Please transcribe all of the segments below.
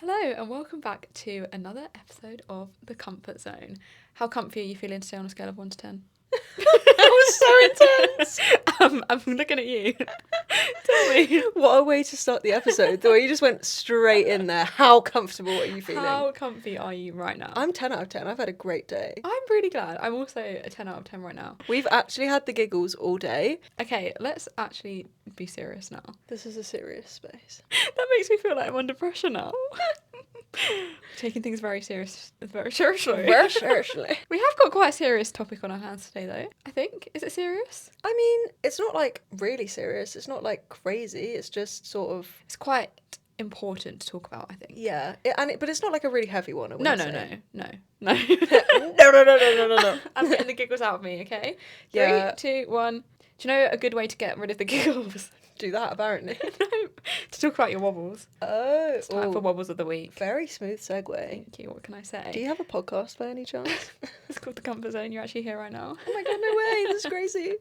Hello and welcome back to another episode of The Comfort Zone. How comfy are you feeling today on a scale of 1 to 10? That was so intense. I'm looking at you. Tell me. What a way to start the episode. The way you just went straight in there. How comfortable are you feeling? How comfy are you right now? I'm 10 out of 10. I've had a great day. I'm really glad. I'm also a 10 out of 10 right now. We've actually had the giggles all day. Okay, let's actually be serious now. This is a serious space. That makes me feel like I'm under pressure now. Taking things very seriously. Very seriously. We have got quite a serious topic on our hands today, though. I think. Is it serious? I mean, it's not like really serious. It's not like crazy. It's just sort of... It's quite important to talk about, I think. Yeah. But it's not like a really heavy one. No. No. No. No. I'm getting the giggles out of me, okay? 3, Yeah. 2, 1. Do you know a good way to get rid of the giggles? Do that, apparently. No. To talk about your wobbles. Oh. It's time for Wobbles of the Week. Very smooth segue. Thank you. What can I say? Do you have a podcast by any chance? It's called The Comfort Zone. You're actually here right now. Oh my god, no way. This is crazy.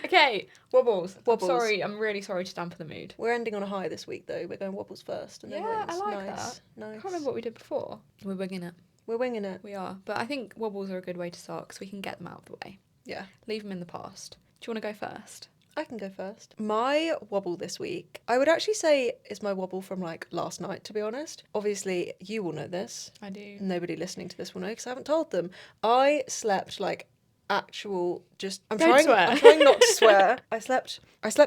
Okay. Wobbles. Wobbles. I'm really sorry to dampen the mood. We're ending on a high this week, though. We're going wobbles first. And then Yeah, I wins. like Nice. that. Nice. I can't remember what we did before. We're winging it. We're winging it. We are. But I think wobbles are a good way to start because we can get them out of the way. Yeah. Leave them in the past. Do you want to go first? I can go first. My wobble this week, I would actually say is my wobble from like last night, to be honest. Obviously, you will know this. I do. Nobody listening to this will know because I haven't told them. I slept like actual just I'm Don't trying not to swear. I slept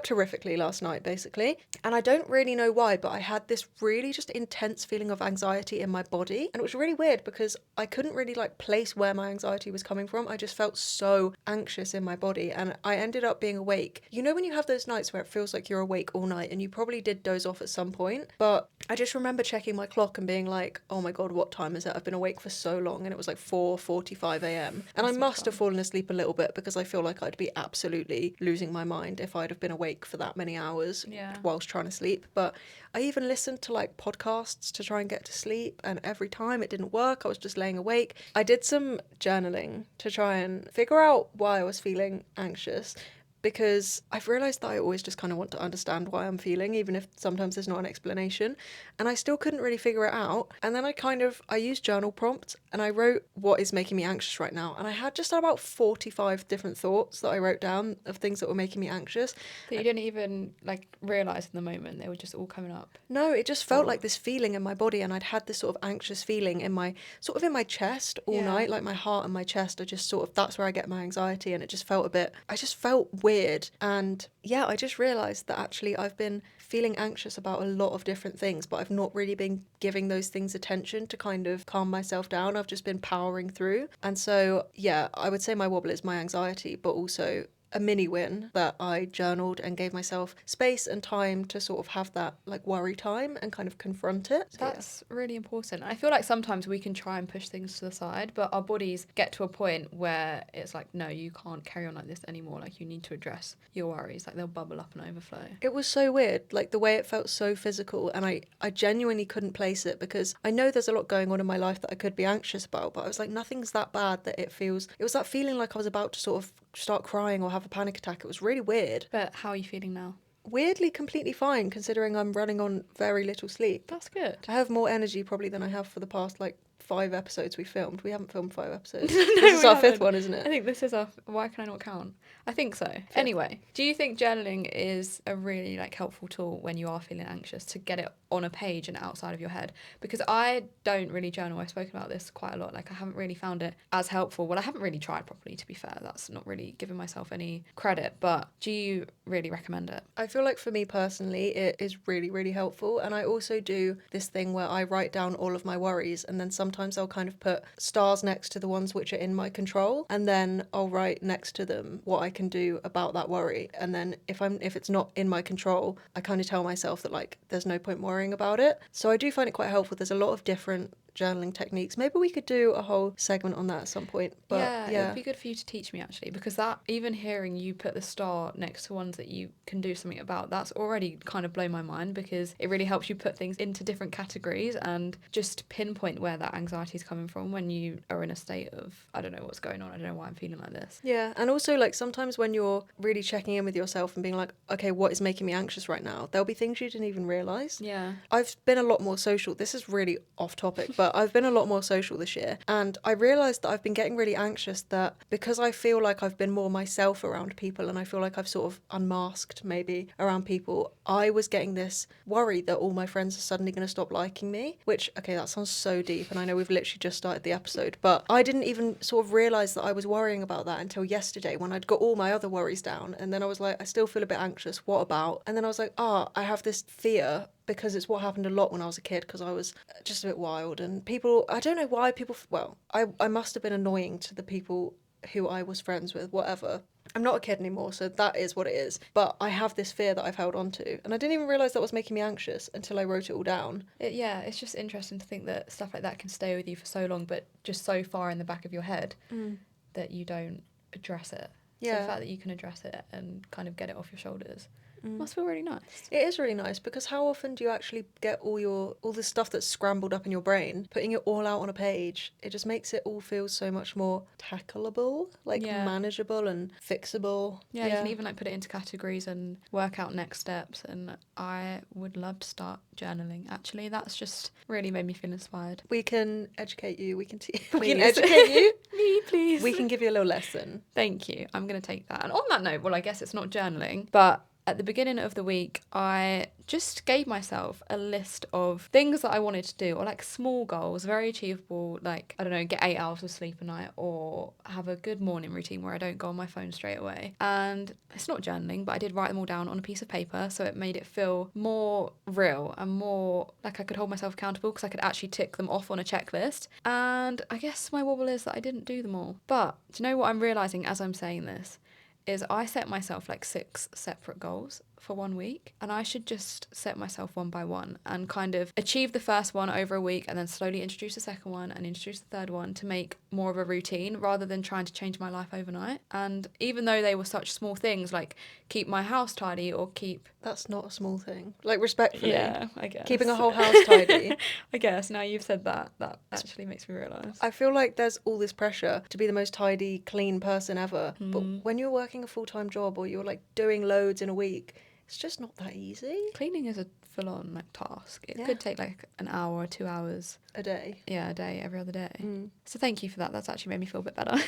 horrifically last night, basically, and I don't really know why, but I had this really just intense feeling of anxiety in my body, and it was really weird because I couldn't really like place where my anxiety was coming from. I just felt so anxious in my body, and I ended up being awake. You know when you have those nights where it feels like you're awake all night, and you probably did doze off at some point, but I just remember checking my clock and being like, oh my god, what time is it? I've been awake for so long, and it was like 4:45 a.m. and I must have fallen asleep a little bit because I feel like I'd be absolutely losing my mind if I'd have been awake for that many hours whilst trying to sleep. But I even listened to like podcasts to try and get to sleep, and every time it didn't work. I was just laying awake. I did some journaling to try and figure out why I was feeling anxious, because I've realised that I always just kind of want to understand why I'm feeling, even if sometimes there's not an explanation. And I still couldn't really figure it out. And then I used journal prompts and I wrote what is making me anxious right now. And I had just about 45 different thoughts that I wrote down of things that were making me anxious. That you didn't even like realise in the moment. They were just all coming up. No, it just felt like this feeling in my body, and I'd had this sort of anxious feeling in my chest all night, like my heart and my chest. That's where I get my anxiety, and I just felt weird. And yeah, I just realised that actually I've been feeling anxious about a lot of different things, but I've not really been giving those things attention to kind of calm myself down. I've just been powering through. And so, yeah, I would say my wobble is my anxiety, but also a mini win that I journaled and gave myself space and time to sort of have that like worry time and kind of confront it. So, That's really important. I feel like sometimes we can try and push things to the side, but our bodies get to a point where it's like, no, you can't carry on like this anymore. Like, you need to address your worries. Like, they'll bubble up and overflow. It was so weird, like the way it felt so physical, and I genuinely couldn't place it because I know there's a lot going on in my life that I could be anxious about, but I was like, nothing's that bad that it was that feeling like I was about to sort of start crying or have a panic attack. It was really weird. But how are you feeling now? Weirdly completely fine, considering I'm running on very little sleep. That's good. I have more energy probably than I have for the past like 5 episodes we filmed. We haven't filmed 5 episodes. No, this is we our haven't. 5th one, isn't it? I think this is our... Why can I not count? I think so. Anyway, do you think journaling is a really like helpful tool when you are feeling anxious to get it on a page and outside of your head? Because I don't really journal. I've spoken about this quite a lot. Like, I haven't really found it as helpful. Well, I haven't really tried properly, to be fair. That's not really giving myself any credit. But do you really recommend it? I feel like for me personally, it is really, really helpful. And I also do this thing where I write down all of my worries, and then sometimes I'll kind of put stars next to the ones which are in my control, and then I'll write next to them what I can do about that worry. And then if it's not in my control, I kind of tell myself that like there's no point worrying about it. So I do find it quite helpful. There's a lot of different journaling techniques. Maybe we could do a whole segment on that at some point. But yeah, it would be good for you to teach me, actually, because that, even hearing you put the star next to ones that you can do something about, that's already kind of blown my mind, because it really helps you put things into different categories and just pinpoint where that anxiety is coming from when you are in a state of, I don't know what's going on, I don't know why I'm feeling like this. Yeah, and also like sometimes when you're really checking in with yourself and being like, okay, what is making me anxious right now? There'll be things you didn't even realise. Yeah. I've been a lot more social. This is really off topic, but I've been a lot more social this year. And I realised that I've been getting really anxious that because I feel like I've been more myself around people and I feel like I've sort of unmasked maybe around people, I was getting this worry that all my friends are suddenly going to stop liking me, which, okay, that sounds so deep. And I know we've literally just started the episode, but I didn't even sort of realise that I was worrying about that until yesterday when I'd got all my other worries down. And then I was like, I still feel a bit anxious. What about? And then I was like, I have this fear, because it's what happened a lot when I was a kid, because I was just a bit wild. And people, I don't know why people, well, I must have been annoying to the people who I was friends with, whatever. I'm not a kid anymore, so that is what it is. But I have this fear that I've held on to. And I didn't even realise that was making me anxious until I wrote it all down. Yeah, it's just interesting to think that stuff like that can stay with you for so long, but just so far in the back of your head that you don't address it. Yeah. So the fact that you can address it and kind of get it off your shoulders must feel really nice. It is really nice, because how often do you actually get all the stuff that's scrambled up in your brain, putting it all out on a page? It just makes it all feel so much more tackleable, like manageable and fixable. Yeah, you can even like put it into categories and work out next steps. And I would love to start journaling. Actually, that's just really made me feel inspired. We can educate you. We can We can educate you. Me, please. We can give you a little lesson. Thank you. I'm going to take that. And on that note, well, I guess it's not journaling, but at the beginning of the week, I just gave myself a list of things that I wanted to do, or like small goals, very achievable, like, I don't know, get 8 hours of sleep a night, or have a good morning routine where I don't go on my phone straight away. And it's not journaling, but I did write them all down on a piece of paper, so it made it feel more real and more like I could hold myself accountable, because I could actually tick them off on a checklist. And I guess my wobble is that I didn't do them all. But do you know what I'm realising as I'm saying this? Is I set myself like 6 separate goals for 1 week, and I should just set myself one by one and kind of achieve the first one over a week, and then slowly introduce the second one and introduce the third one to make more of a routine, rather than trying to change my life overnight. And even though they were such small things, like keep my house tidy or keep... That's not a small thing. Like, respectfully. Yeah, I guess. Keeping a whole house tidy. I guess, now you've said that, that actually makes me realise. I feel like there's all this pressure to be the most tidy, clean person ever. But when you're working a full-time job, or you're like doing loads in a week, it's just not that easy. Cleaning is a full-on like task. It could take like an hour or 2 hours. A day. Yeah, a day, every other day. So thank you for that. That's actually made me feel a bit better.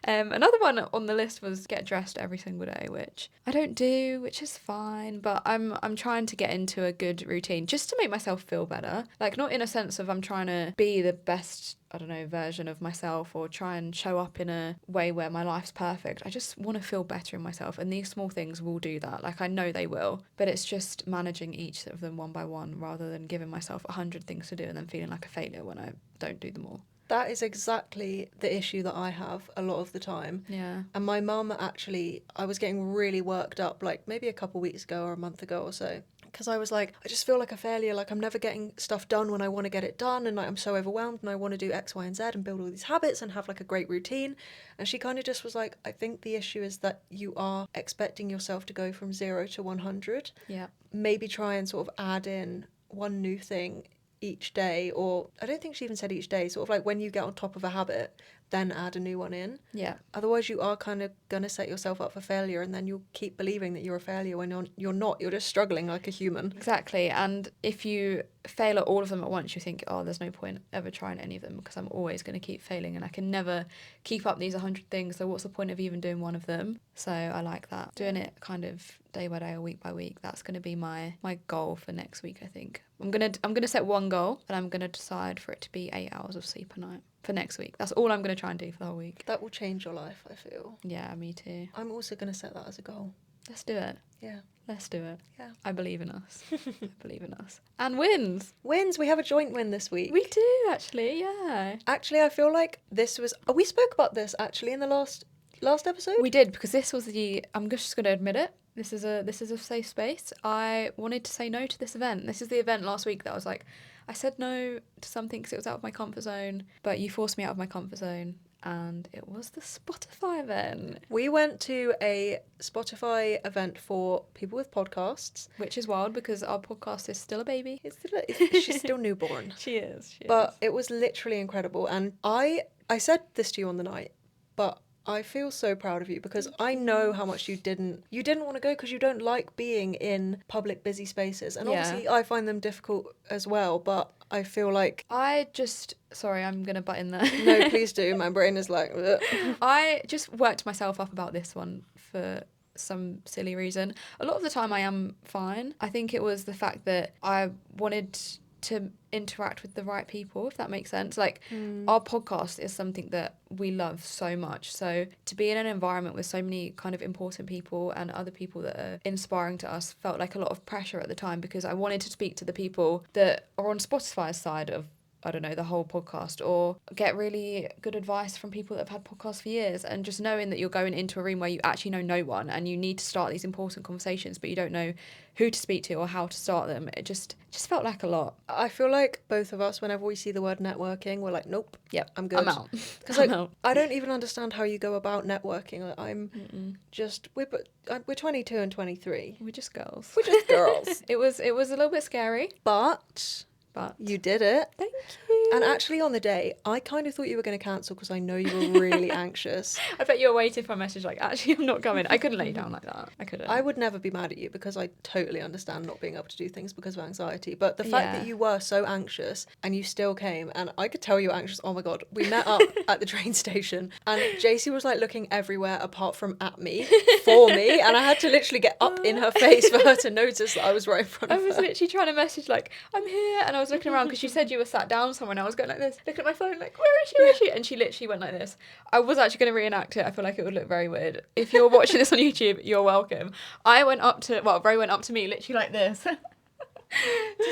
Another one on the list was get dressed every single day, which I don't do, which is fine. But I'm trying to get into a good routine just to make myself feel better. Like, not in a sense of I'm trying to be the best, I don't know, version of myself, or try and show up in a way where my life's perfect. I just want to feel better in myself, and these small things will do that. Like, I know they will, but it's just managing each of them one by one, rather than giving myself 100 things to do and then feeling like a failure when I don't do them all. That is exactly the issue that I have a lot of the time. Yeah. And my mum actually, I was getting really worked up, like maybe a couple weeks ago or a month ago or so, because I was like, I just feel like a failure, like I'm never getting stuff done when I want to get it done, and like I'm so overwhelmed, and I want to do X, Y, and Z and build all these habits and have like a great routine. And she kind of just was like, I think the issue is that you are expecting yourself to go from 0 to 100. Yeah. Maybe try and sort of add in one new thing each day, or I don't think she even said each day, sort of like when you get on top of a habit, then add a new one in. Yeah. Otherwise you are kind of going to set yourself up for failure, and then you'll keep believing that you're a failure when you're not. You're just struggling like a human. Exactly. And if you fail at all of them at once, you think, oh, there's no point ever trying any of them, because I'm always going to keep failing and I can never keep up these 100 things, so what's the point of even doing one of them? So I like that. Doing it kind of day by day or week by week, that's going to be my goal for next week, I think. I'm going to set one goal, and I'm going to decide for it to be 8 hours of sleep a night for next week. That's all I'm going to try and do for the whole week. That will change your life, I feel. Yeah, me too. I'm also going to set that as a goal. Let's do it. Yeah. Let's do it. Yeah. I believe in us. I believe in us. And wins. Wins. We have a joint win this week. We do, actually, yeah. Actually, I feel like this was... Oh, we spoke about this, actually, in the last episode? We did, because this was I'm just going to admit it. This is a safe space. I wanted to say no to this event. This is the event last week that I was like, I said no to something because it was out of my comfort zone, but you forced me out of my comfort zone, and it was the Spotify event. We went to a Spotify event for people with podcasts. Which is wild because our podcast is still a baby. She's still newborn. She is. But it was literally incredible. And I said this to you on the night, but I feel so proud of you because I know how much you didn't want to go because you don't like being in public busy spaces. And obviously I find them difficult as well, but I feel like... Sorry, I'm going to butt in there. No, please do. My brain is like... Ugh. I just worked myself up about this one for some silly reason. A lot of the time I am fine. I think it was the fact that I wanted to interact with the right people, if that makes sense. Like, our podcast is something that we love so much. So to be in an environment with so many kind of important people and other people that are inspiring to us felt like a lot of pressure at the time because I wanted to speak to the people that are on Spotify's side of, I don't know, the whole podcast, or get really good advice from people that have had podcasts for years. And just knowing that you're going into a room where you actually know no one and you need to start these important conversations, but you don't know who to speak to or how to start them, it just felt like a lot. I feel like both of us, whenever we see the word networking, we're like, nope, yep, I'm good. I'm out. Because like, I don't even understand how you go about networking. Like, we're 22 and 23. We're just girls. We're just girls. It was a little bit scary, but you did it. Thank you. And actually on the day, I kind of thought you were going to cancel because I know you were really anxious. I bet you were waiting for a message like, actually, I'm not coming. I couldn't let you down like that. I couldn't. I would never be mad at you because I totally understand not being able to do things because of anxiety. But the fact that you were so anxious and you still came, and I could tell you were anxious. Oh my God. We met up at the train station and JC was like looking everywhere apart from at me, for me. And I had to literally get up in her face for her to notice that I was right in front of her. I was literally trying to message like, I'm here. And I was looking around because you said you were sat down somewhere and I was going like this, looking at my phone like, where is she? Where is she? And she literally went like this. I was actually going to reenact it. I feel like it would look very weird. If you're watching this on YouTube, you're welcome. Ray went up to me literally like this to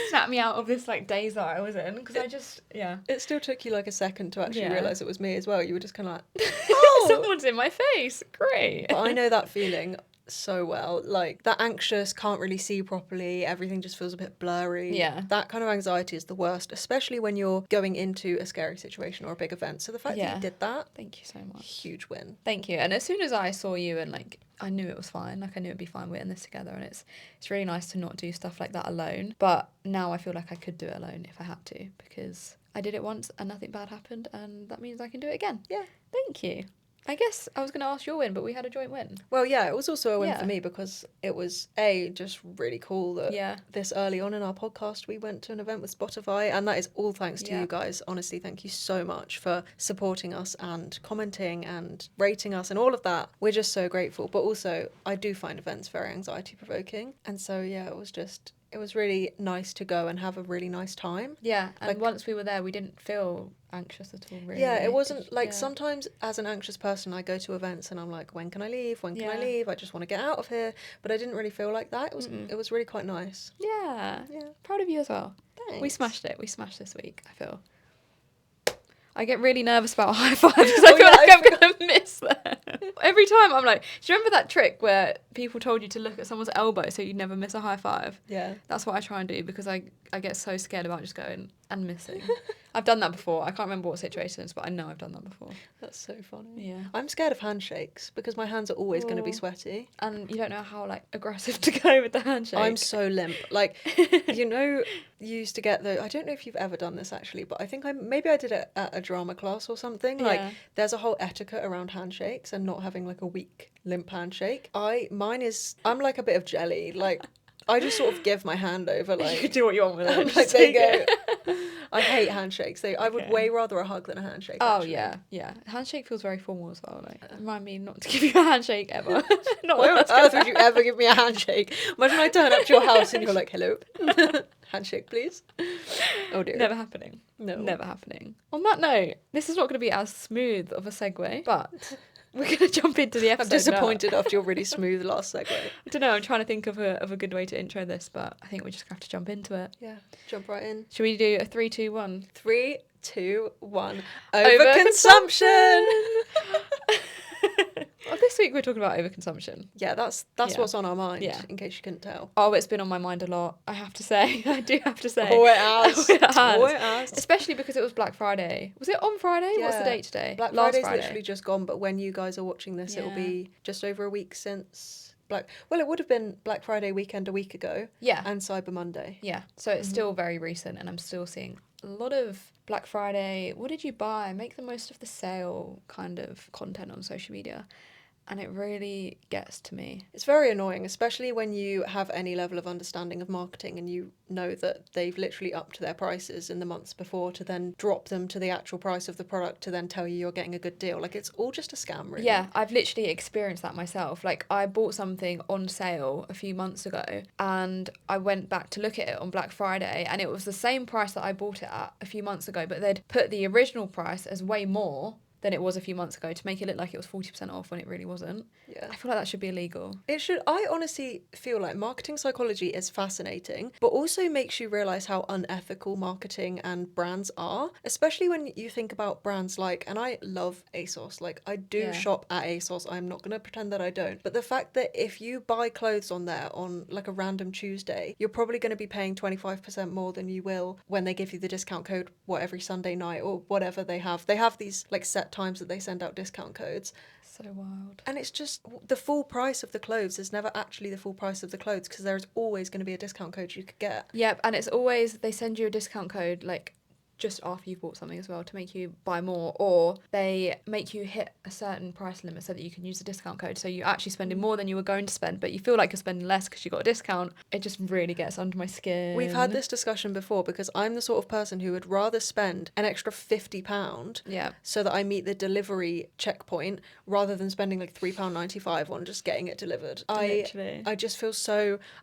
snap me out of this like daze that I was in because It still took you like a second to actually realise it was me as well. You were just kind of like, oh, someone's in my face. Great. But I know that feeling so well. Like, that anxious, can't really see properly, everything just feels a bit blurry. Yeah. That kind of anxiety is the worst, especially when you're going into a scary situation or a big event. So the fact that you did that, thank you so much. Huge win. Thank you. And as soon as I saw you and like, I knew it was fine. Like, I knew it'd be fine. We're in this together, and it's really nice to not do stuff like that alone. But now I feel like I could do it alone if I had to, because I did it once and nothing bad happened, and that means I can do it again. Yeah. Thank you. I guess I was going to ask your win, but we had a joint win. Well, yeah, it was also a win for me because it was, just really cool that this early on in our podcast we went to an event with Spotify, and that is all thanks to you guys. Honestly, thank you so much for supporting us and commenting and rating us and all of that. We're just so grateful. But also, I do find events very anxiety-provoking. And so, it was really nice to go and have a really nice time. Yeah, and once we were there, we didn't feel anxious at all, really. Yeah, it wasn't sometimes as an anxious person, I go to events and I'm like, when can I leave? When can I leave? I just want to get out of here. But I didn't really feel like that. It was really quite nice. Yeah. Proud of you as well. Thanks. We smashed it. We smashed this week, I feel. I get really nervous about high fives because I feel like I'm going to miss them. Every time I'm like, do you remember that trick where people told you to look at someone's elbow so you'd never miss a high five? Yeah. That's what I try and do because I get so scared about just going and missing. I've done that before. I can't remember what situations, but I know I've done that before. That's so funny. Yeah. I'm scared of handshakes because my hands are always going to be sweaty. And you don't know how aggressive to go with the handshake. I'm so limp. Like, you used to get I don't know if you've ever done this actually, but I think maybe I did it at a drama class or something. Like, there's a whole etiquette around handshakes and not having like a weak limp handshake. I'm like a bit of jelly. Like, I just sort of give my hand over. Like, you can do what you want with it. Like, there you go. I hate handshakes. I would way rather a hug than a handshake. Oh, actually. yeah. Handshake feels very formal as well. Like, remind me not to give you a handshake ever. Why on earth would you ever give me a handshake? Imagine I turn up to your house and you're like, hello. Handshake, please. Oh, dear. Never happening. No. Never happening. On that note, this is not going to be as smooth of a segue, but we're going to jump into the episode. I'm disappointed after your really smooth last segue. I don't know, I'm trying to think of a good way to intro this, but I think we just have to jump into it. Yeah, jump right in. Should we do a 3, 2, 1? 3, 2, 1. Overconsumption! Oh, this week we're talking about overconsumption. Yeah, that's Yeah. what's on our mind, Yeah. in case you couldn't tell. Oh, it's been on my mind a lot, I have to say. I do have to say. Oh, it has. It has. Oh, it has. Especially because it was Black Friday. Was it on Friday? What's the Yeah. date today? Black Last Friday's Friday. literally just gone, but when you guys are watching this, it'll Yeah. be just over a week since well, it would have been Black Friday weekend a week ago. Yeah. And Cyber Monday. Yeah. So it's still very recent, and I'm still seeing a lot of Black Friday, what did you buy? Make the most of the sale kind of content on social media. And it really gets to me. It's very annoying, especially when you have any level of understanding of marketing and you know that they've literally upped their prices in the months before to then drop them to the actual price of the product to then tell you you're getting a good deal. Like, it's all just a scam, really. Yeah, I've literally experienced that myself. Like, I bought something on sale a few months ago and I went back to look at it on Black Friday and it was the same price that I bought it at a few months ago, but they'd put the original price as way more than it was a few months ago to make it look like it was 40% off when it really wasn't. Yeah. I feel like that should be illegal. It should. I honestly feel like marketing psychology is fascinating, but also makes you realise how unethical marketing and brands are, especially when you think about brands like, and I love ASOS, like I do shop at ASOS, I'm not going to pretend that I don't, but the fact that if you buy clothes on there on like a random Tuesday, you're probably going to be paying 25% more than you will when they give you the discount code, every Sunday night or whatever they have. They have these like set times that they send out discount codes. So wild. And it's just the full price of the clothes is never actually the full price of the clothes because there's always going to be a discount code you could get. Yep, and it's always, they send you a discount code like just after you've bought something as well to make you buy more, or they make you hit a certain price limit so that you can use the discount code, so you're actually spending more than you were going to spend, but you feel like you're spending less because you got a discount. It just really gets under my skin. We've had this discussion before because I'm the sort of person who would rather spend an extra £50 so that I meet the delivery checkpoint rather than spending like £3.95 on just getting it delivered. Literally. I just feel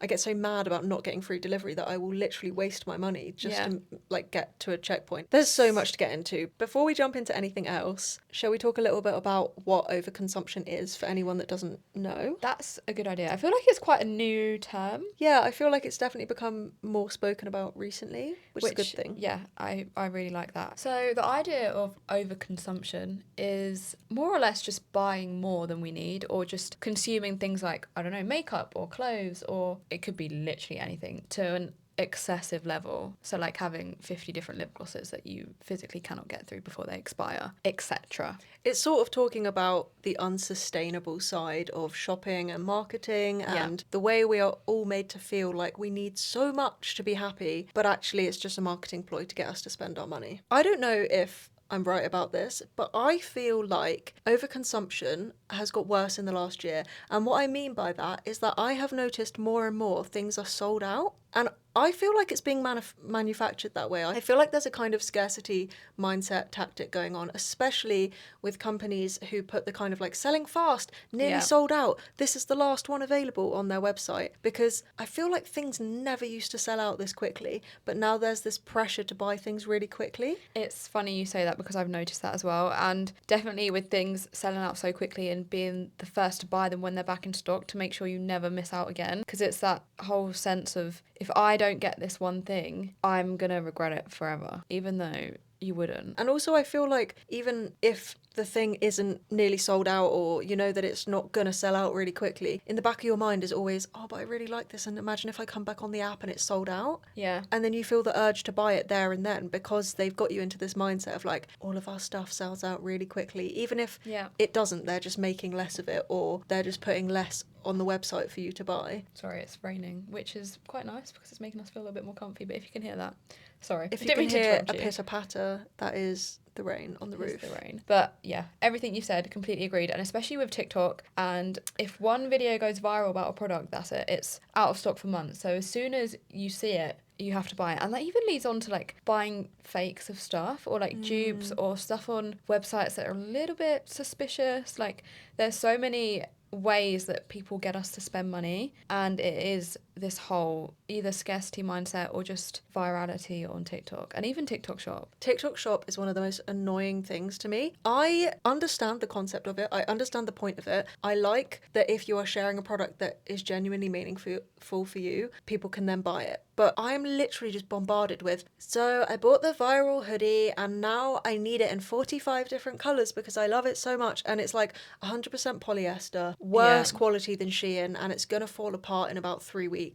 I get so mad about not getting free delivery that I will literally waste my money just to like get to a checkpoint. There's so much to get into. Before we jump into anything else, shall we talk a little bit about what overconsumption is for anyone that doesn't know? That's a good idea. I feel like it's quite a new term. Yeah, I feel like it's definitely become more spoken about recently, which is a good thing. Yeah, I really like that. So the idea of overconsumption is more or less just buying more than we need, or just consuming things like, I don't know, makeup or clothes, or it could be literally anything, to an excessive level. So like having 50 different lip glosses that you physically cannot get through before they expire, etc. It's sort of talking about the unsustainable side of shopping and marketing and the way we are all made to feel like we need so much to be happy, but actually it's just a marketing ploy to get us to spend our money. I don't know if I'm right about this, but I feel like overconsumption has got worse in the last year. And what I mean by that is that I have noticed more and more things are sold out. And I feel like it's being manufactured that way. I feel like there's a kind of scarcity mindset tactic going on, especially with companies who put the kind of like selling fast, nearly sold out, this is the last one available on their website. Because I feel like things never used to sell out this quickly, but now there's this pressure to buy things really quickly. It's funny you say that because I've noticed that as well. And definitely with things selling out so quickly and being the first to buy them when they're back in stock to make sure you never miss out again. Because it's that whole sense of, if I don't get this one thing, I'm going to regret it forever, even though you wouldn't. And also I feel like even if the thing isn't nearly sold out, or you know that it's not going to sell out really quickly, in the back of your mind is always, oh, but I really like this, and imagine if I come back on the app and it's sold out. Yeah. And then you feel the urge to buy it there and then because they've got you into this mindset of like, all of our stuff sells out really quickly. Even if it doesn't, they're just making less of it, or they're just putting less on the website for you to buy. Sorry, it's raining, which is quite nice because it's making us feel a bit more comfy, but if you can hear that, sorry. If you can hear a pitter-patter, that is the rain on the roof. The rain. But yeah, everything you said, completely agreed. And especially with TikTok, and if one video goes viral about a product, that's it. It's out of stock for months. So as soon as you see it, you have to buy it. And that even leads on to like buying fakes of stuff, or like dupes, or stuff on websites that are a little bit suspicious. Like there's so many ways that people get us to spend money, and it is this whole either scarcity mindset or just virality on TikTok and even TikTok Shop. TikTok Shop is one of the most annoying things to me. I understand the concept of it. I understand the point of it. I like that if you are sharing a product that is genuinely meaningful for you, people can then buy it. But I'm literally just bombarded with, so I bought the viral hoodie and now I need it in 45 different colours because I love it so much. And it's like 100% polyester, worse quality than Shein, and it's going to fall apart in about 3 weeks.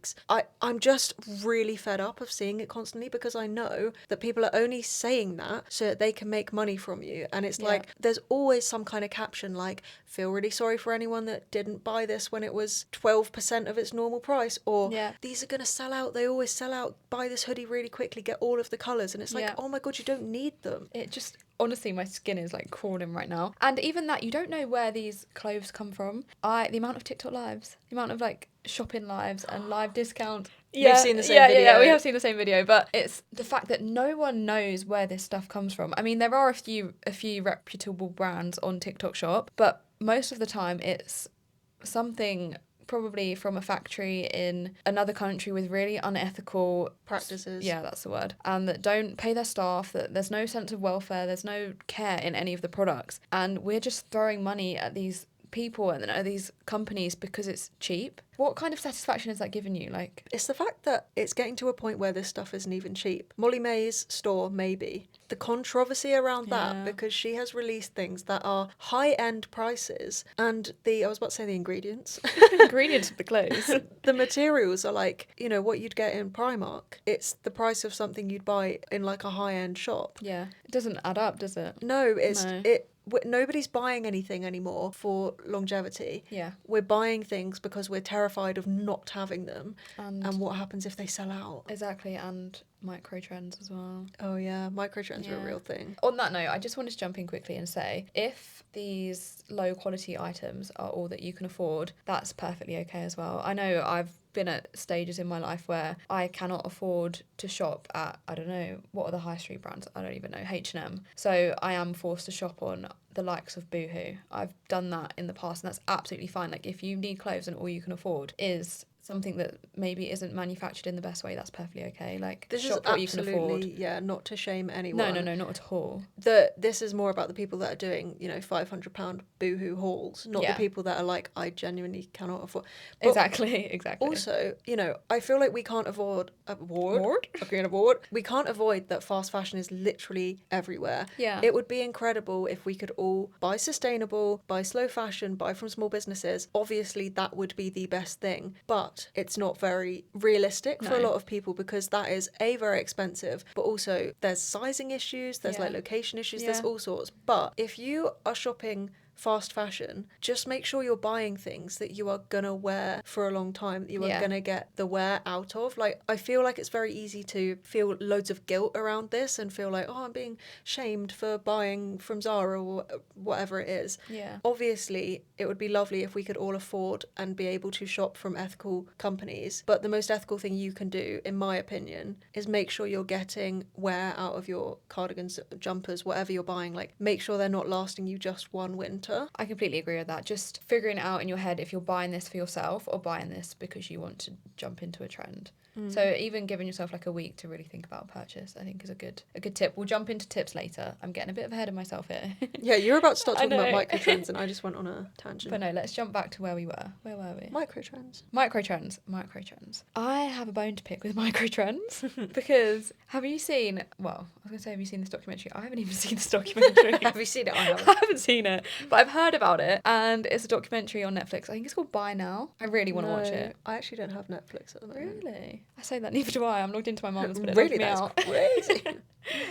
I'm just really fed up of seeing it constantly because I know that people are only saying that so that they can make money from you. And it's like, there's always some kind of caption like, feel really sorry for anyone that didn't buy this when it was 12% of its normal price, or these are going to sell out, they always sell out, buy this hoodie really quickly, get all of the colours. And it's like, oh my God, you don't need them. It just, honestly, my skin is like crawling right now. And even that, you don't know where these clothes come from. The amount of TikTok lives, the amount of like shopping lives and live discounts. We've seen the same video. Yeah, we have seen the same video, but it's the fact that no one knows where this stuff comes from. I mean, there are a few reputable brands on TikTok Shop, but most of the time it's something probably from a factory in another country with really unethical practices. Yeah, that's the word. And that don't pay their staff, that there's no sense of welfare, there's no care in any of the products. And we're just throwing money at these people and at these companies because it's cheap. What kind of satisfaction is that giving you? Like, it's the fact that it's getting to a point where this stuff isn't even cheap. Molly May's store, maybe. The controversy around that, because she has released things that are high-end prices, and I was about to say the ingredients. Ingredients of the clothes. The materials are like, you know, what you'd get in Primark. It's the price of something you'd buy in like a high-end shop. Yeah. It doesn't add up, does it? No, nobody's buying anything anymore for longevity. Yeah. We're buying things because we're terrified of not having them and what happens if they sell out. Exactly, and micro trends as well. Oh yeah, micro trends are a real thing. On that note, I just wanted to jump in quickly and say, if these low quality items are all that you can afford, that's perfectly okay as well. I know I've been at stages in my life where I cannot afford to shop at, I don't know, what are the high street brands? I don't even know, H&M. So I am forced to shop on the likes of Boohoo. I've done that in the past and that's absolutely fine. Like, if you need clothes and all you can afford is something that maybe isn't manufactured in the best way, that's perfectly okay. Like, this shop is what you can afford. not to shame anyone. No, not at all. This is more about the people that are doing, you know, £500 Boohoo hauls, not the people that are like, I genuinely cannot afford. But Exactly. also, you know, I feel like we can't we can't avoid that fast fashion is literally everywhere. Yeah. It would be incredible if we could all buy sustainable, buy slow fashion, buy from small businesses. Obviously, that would be the best thing. But it's not very realistic for a lot of people because that is very expensive, but also there's sizing issues, there's like location issues, there's all sorts. But if you are shopping fast fashion, just make sure you're buying things that you are gonna wear for a long time, that you are gonna get the wear out of. Like, I feel like it's very easy to feel loads of guilt around this and feel like, oh, I'm being shamed for buying from Zara or whatever it is. Yeah. Obviously, it would be lovely if we could all afford and be able to shop from ethical companies, but the most ethical thing you can do, in my opinion, is make sure you're getting wear out of your cardigans, jumpers, whatever you're buying. Like, make sure they're not lasting you just one winter. I completely agree with that. Just figuring it out in your head if you're buying this for yourself or buying this because you want to jump into a trend. So even giving yourself like a week to really think about a purchase, I think is a good tip. We'll jump into tips later. I'm getting a bit ahead of myself here. Yeah, you're about to start talking about micro trends and I just went on a tangent. But no, let's jump back to where we were. Where were we? Micro trends. I have a bone to pick with micro trends because have you seen this documentary? I haven't even seen this documentary. Have you seen it? I haven't. I haven't seen it, but I've heard about it and it's a documentary on Netflix. I think it's called Buy Now. I really want to watch it. I actually don't have Netflix at the moment. Really? I say that, neither do I. I'm logged into my mum's, but it really, logged me that's out. crazy.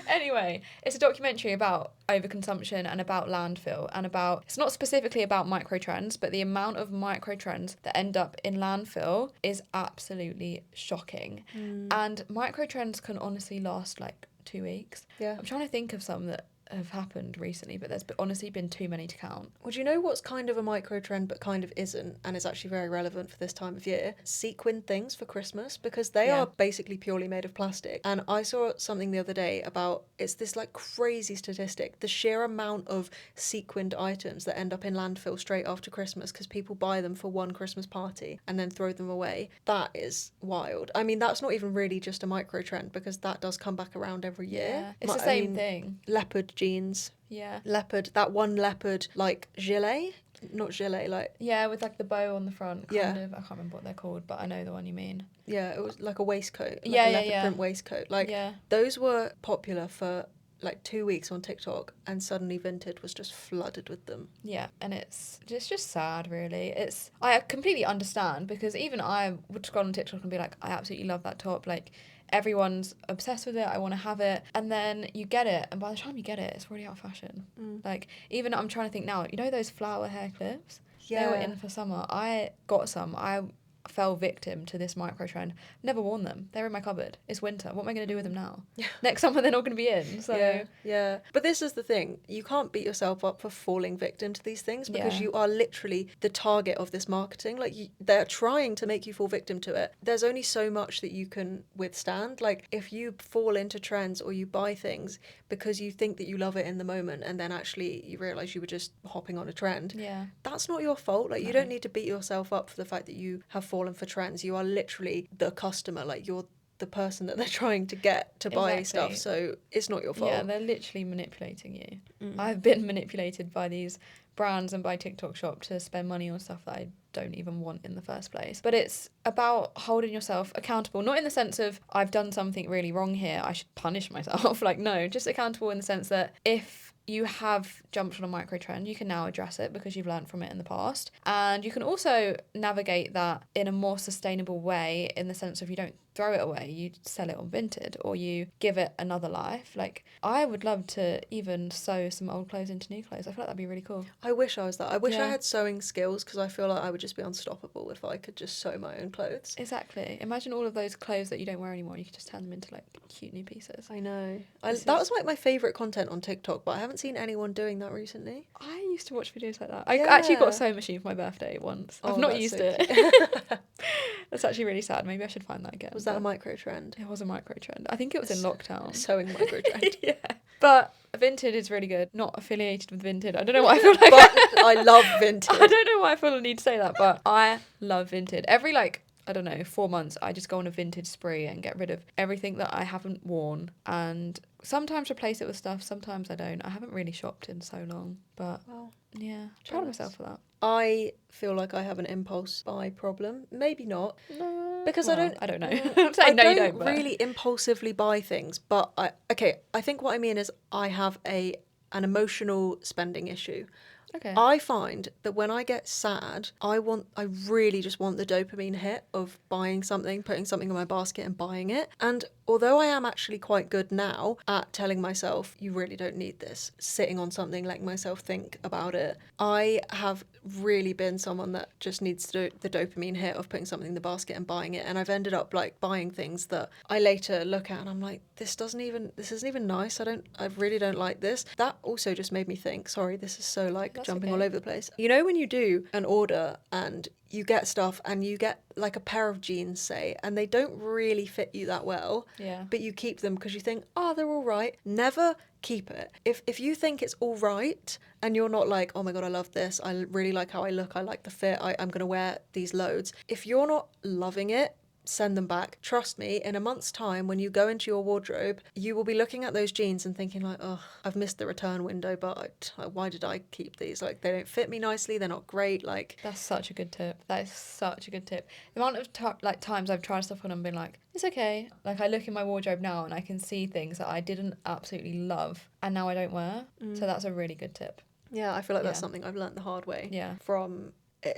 Anyway, it's a documentary about overconsumption and about landfill and about, it's not specifically about microtrends, but the amount of microtrends that end up in landfill is absolutely shocking. And microtrends can honestly last like 2 weeks. Yeah. I'm trying to think of some that have happened recently, but there's honestly been too many to count. Well, do you know what's kind of a micro trend but kind of isn't, and is actually very relevant for this time of year? Sequin things for Christmas, because they Yeah. are basically purely made of plastic. And I saw something the other day about, it's this like crazy statistic, the sheer amount of sequined items that end up in landfill straight after Christmas because people buy them for one Christmas party and then throw them away. That is wild. I mean, that's not even really just a micro trend, because that does come back around every year. Yeah, it's the same thing. Leopard jeans. Yeah. Leopard, that one leopard, like, gilet? Not gilet, like... Yeah, with like the bow on the front, kind Yeah. of. I can't remember what they're called, but I know the one you mean. Yeah, it was like a waistcoat. Like Yeah, a yeah, leopard yeah. print waistcoat. Like, Yeah. those were popular for like 2 weeks on TikTok, and suddenly Vinted was just flooded with them. Yeah, and it's just sad, really. I completely understand, because even I would scroll on TikTok and be like, I absolutely love that top. Like, everyone's obsessed with it. I want to have it. And then you get it, and by the time you get it, it's already out of fashion. Like, even I'm trying to think now, you know those flower hair clips? Yeah. They were in for summer. I got some. I fell victim to this micro trend. Never worn them. They're in my cupboard. It's winter. What am I going to do with them now? Next summer they're not going to be in. So yeah. But this is the thing. You can't beat yourself up for falling victim to these things, because Yeah. you are literally the target of this marketing. Like, they're trying to make you fall victim to it. There's only so much that you can withstand. Like, if you fall into trends or you buy things because you think that you love it in the moment, and then actually you realise you were just hopping on a trend, yeah. that's not your fault. Like, you No. don't need to beat yourself up for the fact that you have fallen for trends. You are literally the customer. Like, you're the person that they're trying to get to buy Exactly. stuff, so it's not your fault. Yeah, they're literally manipulating you. Mm. I've been manipulated by these brands and by TikTok Shop to spend money on stuff that I don't even want in the first place. But it's about holding yourself accountable, not in the sense of I've done something really wrong here, I should punish myself. Like, no, just accountable in the sense that if you have jumped on a micro trend, you can now address it because you've learned from it in the past. And you can also navigate that in a more sustainable way, in the sense of you don't throw it away, you sell it on Vinted, or you give it another life. Like, I would love to even sew some old clothes into new clothes. I feel like that'd be really cool. I wish I was that. I wish I Yeah. had sewing skills, because I feel like I would just be unstoppable if I could just sew my own clothes. Exactly. Imagine all of those clothes that you don't wear anymore. You could just turn them into like cute new pieces. I know. This That is- was like my favourite content on TikTok, but I haven't seen anyone doing that recently. I used to watch videos like that. I Yeah. actually got a sewing machine for my birthday once. I've Oh, not that's used so it. That's actually really sad. Maybe I should find that again. Was that a but micro trend? It was a micro trend. I think it was in lockdown. Sewing micro trend. Yeah. But Vinted is really good. Not affiliated with Vinted. I don't know why I feel like But I love Vinted. I don't know why I feel the need to say that, but I love Vinted. Every I don't know, 4 months, I just go on a Vinted spree and get rid of everything that I haven't worn, and sometimes replace it with stuff, sometimes I don't. I haven't really shopped in so long, but Well, yeah, proud of jealous. myself for that. I feel like I have an impulse buy problem. Maybe not. No, Because well, I don't know. I I'm saying no, you don't don't. But really impulsively buy things, but I think what I mean is I have an emotional spending issue. okay. I find that when I get sad, I really just want the dopamine hit of buying something, putting something in my basket and buying it. And although I am actually quite good now at telling myself, you really don't need this, sitting on something, letting myself think about it, I have really been someone that just needs the dopamine hit of putting something in the basket and buying it. And I've ended up like buying things that I later look at and I'm like, this isn't even nice. I really don't like this. That also just made me think, sorry, this is so like That's jumping okay. all over the place. You know, when you do an order and you get stuff and you get like a pair of jeans, say, and they don't really fit you that well, Yeah. but you keep them because you think, oh, they're all right. Never keep it. If you think it's all right and you're not like, oh my God, I love this, I really like how I look, I like the fit, I'm going to wear these loads. If you're not loving it, send them back. Trust me, in a month's time, when you go into your wardrobe, you will be looking at those jeans and thinking like, oh, I've missed the return window, but why did I keep these? Like, they don't fit me nicely, they're not great, like... That's such a good tip. That is such a good tip. The amount of times I've tried stuff on and been like, it's okay. Like, I look in my wardrobe now and I can see things that I didn't absolutely love and now I don't wear. So that's a really good tip. Yeah, I feel like that's Yeah. something I've learnt the hard way Yeah. from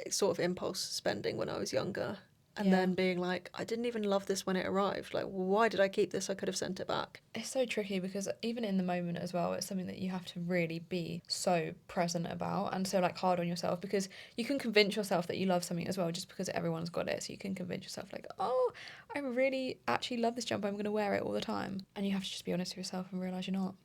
sort of impulse spending when I was younger. and then being like, I didn't even love this when it arrived. Like, why did I keep this? I could have sent it back. It's so tricky because even in the moment as well, it's something that you have to really be so present about and so like hard on yourself, because you can convince yourself that you love something as well just because everyone's got it. So you can convince yourself like, oh, I really actually love this jumper, I'm going to wear it all the time. And you have to just be honest with yourself and realise you're not.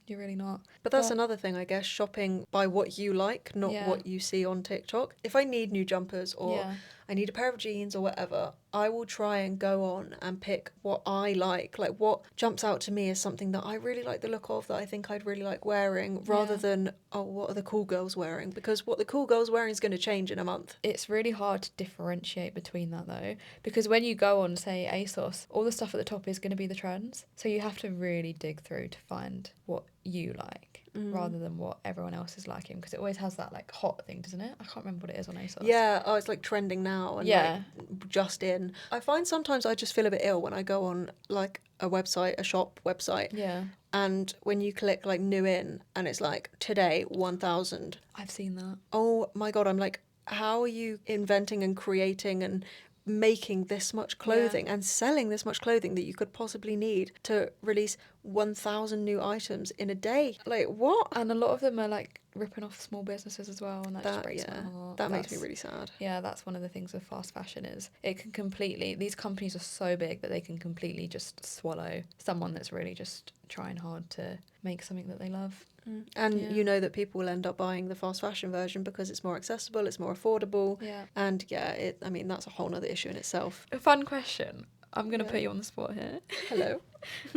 You're really not. But that's another thing, I guess, shopping by what you like, not what you see on TikTok. If I need new jumpers or I need a pair of jeans or whatever, I will try and go on and pick what I like what jumps out to me as something that I really like the look of, that I think I'd really like wearing, rather than, oh, what are the cool girls wearing? Because what the cool girls wearing is going to change in a month. It's really hard to differentiate between that though, because when you go on, say, ASOS, all the stuff at the top is going to be the trends. So you have to really dig through to find what you like rather than what everyone else is liking, because it always has that like hot thing, doesn't it? I can't remember what it is on ASOS. Yeah, oh, it's like trending now and like just in. I find sometimes I just feel a bit ill when I go on like a shop website. Yeah. And when you click like new in and it's like today 1,000. I've seen that. Oh my God, I'm like, how are you inventing and creating and making this much clothing and selling this much clothing that you could possibly need to release 1,000 new items in a day? Like, what? And a lot of them are like ripping off small businesses as well, and that just breaks my heart. That makes me really sad. Yeah, that's one of the things with fast fashion is it can completely, these companies are so big that they can completely just swallow someone that's really just trying hard to make something that they love. And you know that people will end up buying the fast fashion version because it's more accessible, it's more affordable. Yeah. And I mean, that's a whole nother issue in itself. A fun question. I'm going to put you on the spot here. Hello.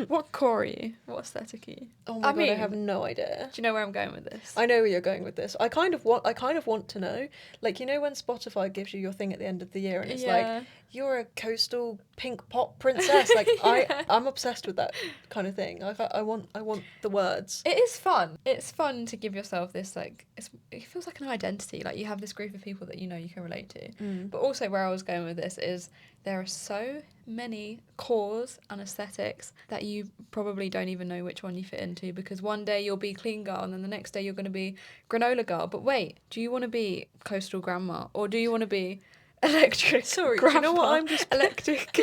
What core are you? What aesthetic are you? Oh my God, I have no idea. Do you know where I'm going with this? I know where you're going with this. I kind of want to know. Like, you know when Spotify gives you your thing at the end of the year and it's like, you're a coastal pink pop princess. Like, I'm obsessed with that kind of thing. I want the words. It is fun. It's fun to give yourself this, like, it feels like an identity. Like, you have this group of people that you know you can relate to. But also where I was going with this is there are so many cores and aesthetics that you probably don't even know which one you fit into, because one day you'll be clean girl and then the next day you're going to be granola girl. But wait, do you want to be coastal grandma or do you want to be electric? Sorry, grandma? do you know what I'm just electric.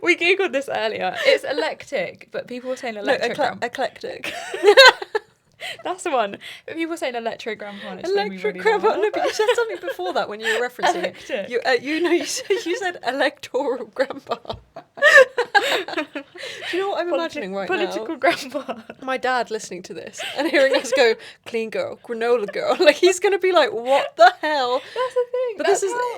We googled this earlier. It's electric, but people were saying electric. No, eclectic. That's the one. But people were saying electric grandpa. And Electric really grandpa. laugh. No, but you said something before that when you were referencing Electric. it. You said electoral grandpa. Do you know what I'm imagining right political now? grandpa. My dad listening to this and hearing us go clean girl, granola girl. Like, he's going to be like, what the hell? That's the thing. But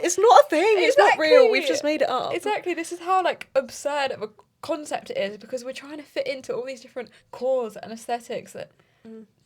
it's not a thing. It's not real. We've just made it up. Exactly. This is how like absurd of a concept it is, because we're trying to fit into all these different cores and aesthetics that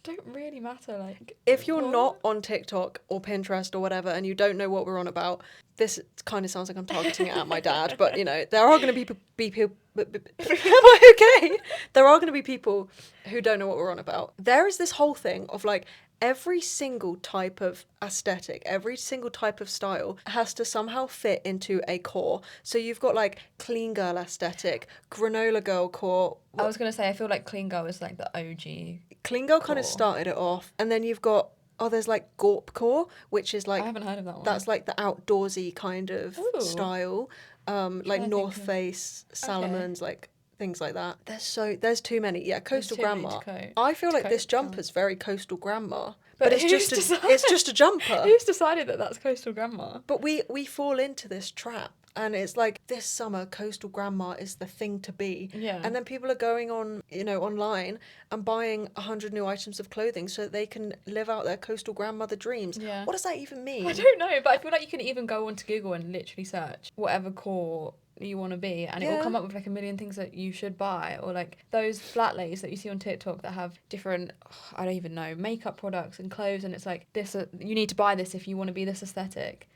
don't really matter. Like, if you're not on TikTok or Pinterest or whatever and you don't know what we're on about, this kind of sounds like I'm targeting it at my dad, but you know, there are going to be people. Am I okay? There are going to be people who don't know what we're on about. There is this whole thing of like every single type of aesthetic, every single type of style has to somehow fit into a core. So you've got like clean girl aesthetic, granola girl core. I was going to say, I feel like clean girl is like the OG. Clean girl kind of started it off, and then you've got there's like gorp core, which is like, I haven't heard of that one. That's like the outdoorsy kind of style, like North Face, Salomons, like things like that. There's too many. Yeah, coastal grandma. I feel like this jumper's very coastal grandma, but it's just a jumper. Who's decided that that's coastal grandma? But we fall into this trap. And it's like, this summer, coastal grandma is the thing to be. Yeah. And then people are going on, online and buying 100 new items of clothing so that they can live out their coastal grandmother dreams. Yeah. What does that even mean? I don't know, but I feel like you can even go onto Google and literally search whatever core you want to be, and it will come up with like a million things that you should buy, or like those flat lays that you see on TikTok that have different, I don't even know, makeup products and clothes, and it's like this, you need to buy this if you want to be this aesthetic.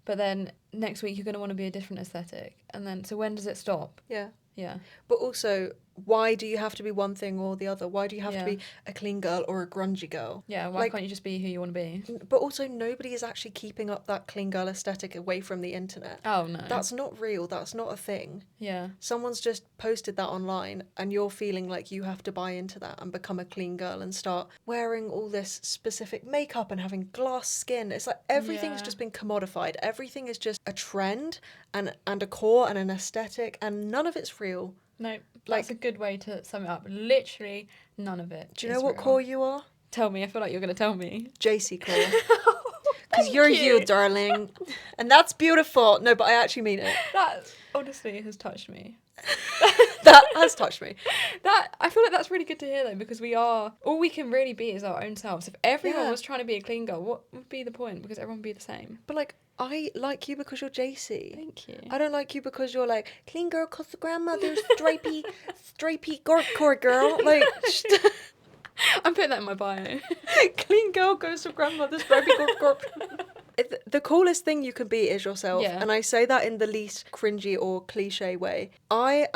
But then next week you're going to want to be a different aesthetic, and then so when does it stop? Yeah. Yeah. But also, why do you have to be one thing or the other? Why do you have to Yeah. be a clean girl or a grungy girl? Yeah, why Like, can't you just be who you want to be? but also, nobody is actually keeping up that clean girl aesthetic away from the internet. Oh, no. That's not real. That's not a thing. Yeah. Someone's just posted that online, and you're feeling like you have to buy into that and become a clean girl and start wearing all this specific makeup and having glass skin. It's like everything's Yeah. just been commodified. Everything is just a trend and a core and an aesthetic, and none of it's real. No, that's a good way to sum it up. Literally none of it. Do you know what real. core you are? Tell me. I feel like you're going to tell me. JC core. Because Thank you're you, darling. And that's beautiful. No, but I actually mean it. That honestly has touched me. That has touched me. I feel like that's really good to hear though, because all we can really be is our own selves. If everyone Yeah. was trying to be a clean girl, what would be the point? Because everyone would be the same. But like, I like you because you're JC. Thank you. I don't like you because you're like, clean girl cause the grandmother's stripey core girl. Like, I'm putting that in my bio. clean girl goes to grandmother's stripey core. The coolest thing you can be is yourself. Yeah. And I say that in the least cringy or cliche way. I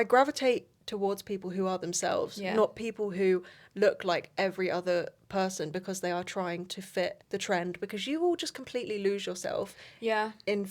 gravitate towards people who are themselves, Yeah. not people who look like every other person because they are trying to fit the trend, because you will just completely lose yourself Yeah. in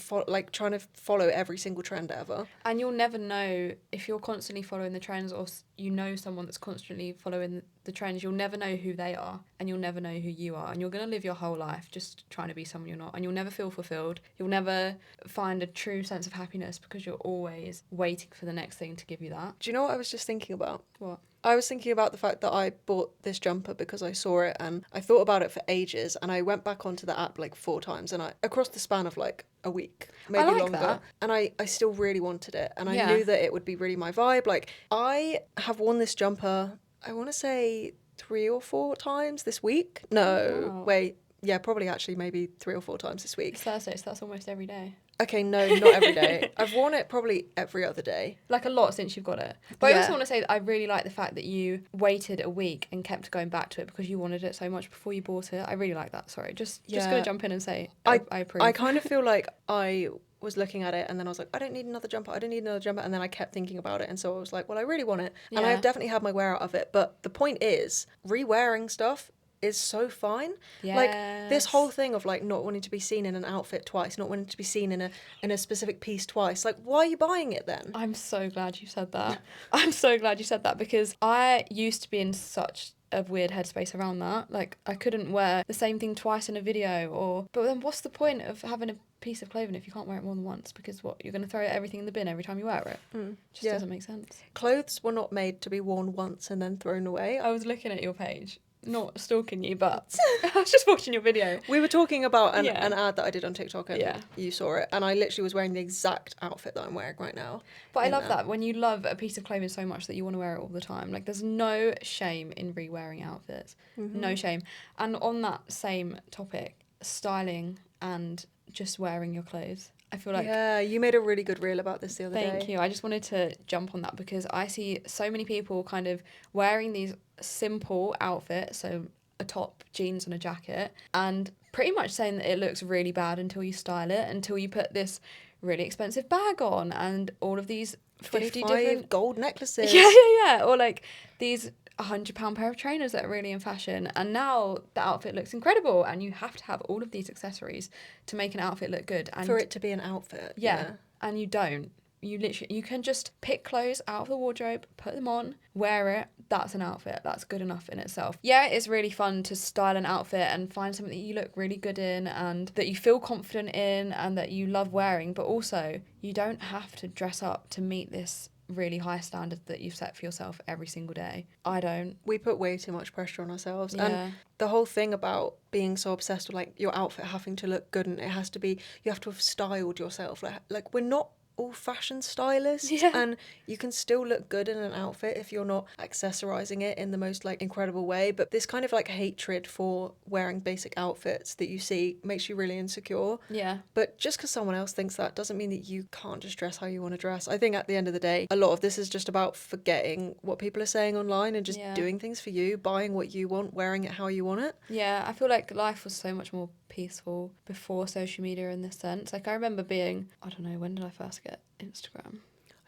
trying to follow every single trend ever. And you'll never know if you're constantly following the trends, or you know someone that's constantly following the trends, you'll never know who they are, and you'll never know who you are, and you're going to live your whole life just trying to be someone you're not, and you'll never feel fulfilled. You'll never find a true sense of happiness because you're always waiting for the next thing to give you that. Do you know what I was just thinking about? What? I was thinking about the fact that I bought this jumper because I saw it and I thought about it for ages, and I went back onto the app like 4 times, and across the span of like a week, maybe like longer. that. And I still really wanted it, and I Yeah. knew that it would be really my vibe. Like, I have worn this jumper, I want to say 3 or 4 times this week. No, Wow. wait. Yeah, probably actually maybe 3 or 4 times this week. It's Thursday, so that's almost every day. Okay, no, not every day. I've worn it probably every other day. Like a lot since you've got it. But I Yeah. also want to say that I really like the fact that you waited a week and kept going back to it because you wanted it so much before you bought it. I really like that. Sorry, just Yeah. going to jump in and say I approve. I kind of feel like I was looking at it and then I was like, I don't need another jumper, and then I kept thinking about it, and so I was like, well, I really want it, and Yeah. I've definitely had my wear out of it. But the point is, re-wearing stuff is so fine. Like, this whole thing of like not wanting to be seen in an outfit twice, not wanting to be seen in a specific piece twice, like, why are you buying it then? I'm so glad you said that. I'm so glad you said that, because I used to be in such a weird headspace around that. Like, I couldn't wear the same thing twice in a video, but then what's the point of having a piece of clothing if you can't wear it more than once? Because what, you're going to throw everything in the bin every time you wear it? Just doesn't make sense. Clothes were not made to be worn once and then thrown away. I was looking at your page, not stalking you, but I was just watching your video. We were talking about an Yeah. ad that I did on TikTok, and Yeah. you saw it, and I literally was wearing the exact outfit that I'm wearing right now. But I in love there. that when you love a piece of clothing so much that you want to wear it all the time. Like, there's no shame in re-wearing outfits. No shame. And on that same topic, styling and just wearing your clothes, I feel like... Yeah, you made a really good reel about this the other day. Thank you. I just wanted to jump on that because I see so many people kind of wearing these simple outfits, so a top, jeans and a jacket, and pretty much saying that it looks really bad until you style it, until you put this really expensive bag on and all of these 50 25 different... gold necklaces. Yeah. Or like these £100 pair of trainers that are really in fashion, and now the outfit looks incredible, and you have to have all of these accessories to make an outfit look good. And For it to be an outfit. yeah. And you don't. You can just pick clothes out of the wardrobe, put them on, wear it. That's an outfit. That's good enough in itself. Yeah, it's really fun to style an outfit and find something that you look really good in and that you feel confident in and that you love wearing. But also, you don't have to dress up to meet this really high standard that you've set for yourself every single day. I don't. We put way too much pressure on ourselves. Yeah. And the whole thing about being so obsessed with like your outfit having to look good, and it has to be, you have to have styled yourself. Like we're not all fashion stylists, and you can still look good in an outfit if you're not accessorizing it in the most like incredible way. But this kind of like hatred for wearing basic outfits that you see makes you really insecure. Yeah. But just because someone else thinks that doesn't mean that you can't just dress how you want to dress. I think at the end of the day, a lot of this is just about forgetting what people are saying online and just doing things for you, buying what you want, wearing it how you want it. Yeah, I feel like life was so much more peaceful before social media in this sense. Like, I remember being, I don't know, when did I first get Instagram?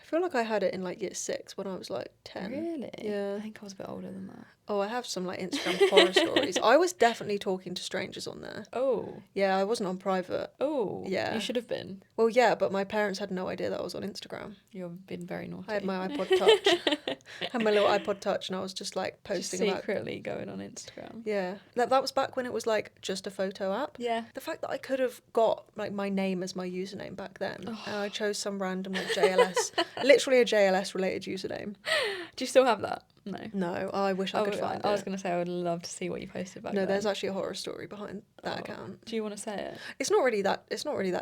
I feel like I had it in like year 6 when I was like 10. Really? Yeah. I think I was a bit older than that. Oh, I have some like Instagram horror stories. I was definitely talking to strangers on there. Oh. Yeah, I wasn't on private. Oh. Yeah. You should have been. Well, yeah, but my parents had no idea that I was on Instagram. You've been very naughty. I had my iPod Touch. Had my little iPod Touch, and I was just like posting Just about. secretly going on Instagram. Yeah, that was back when it was like just a photo app. Yeah. The fact that I could have got like my name as my username back then, Oh. and I chose some random like JLS, literally a JLS related username. Do you still have that? No. No, I wish I could find it. I was going to say I would love to see what you posted back No, then. there's actually a horror story behind that account. Do you want to say it? It's not really that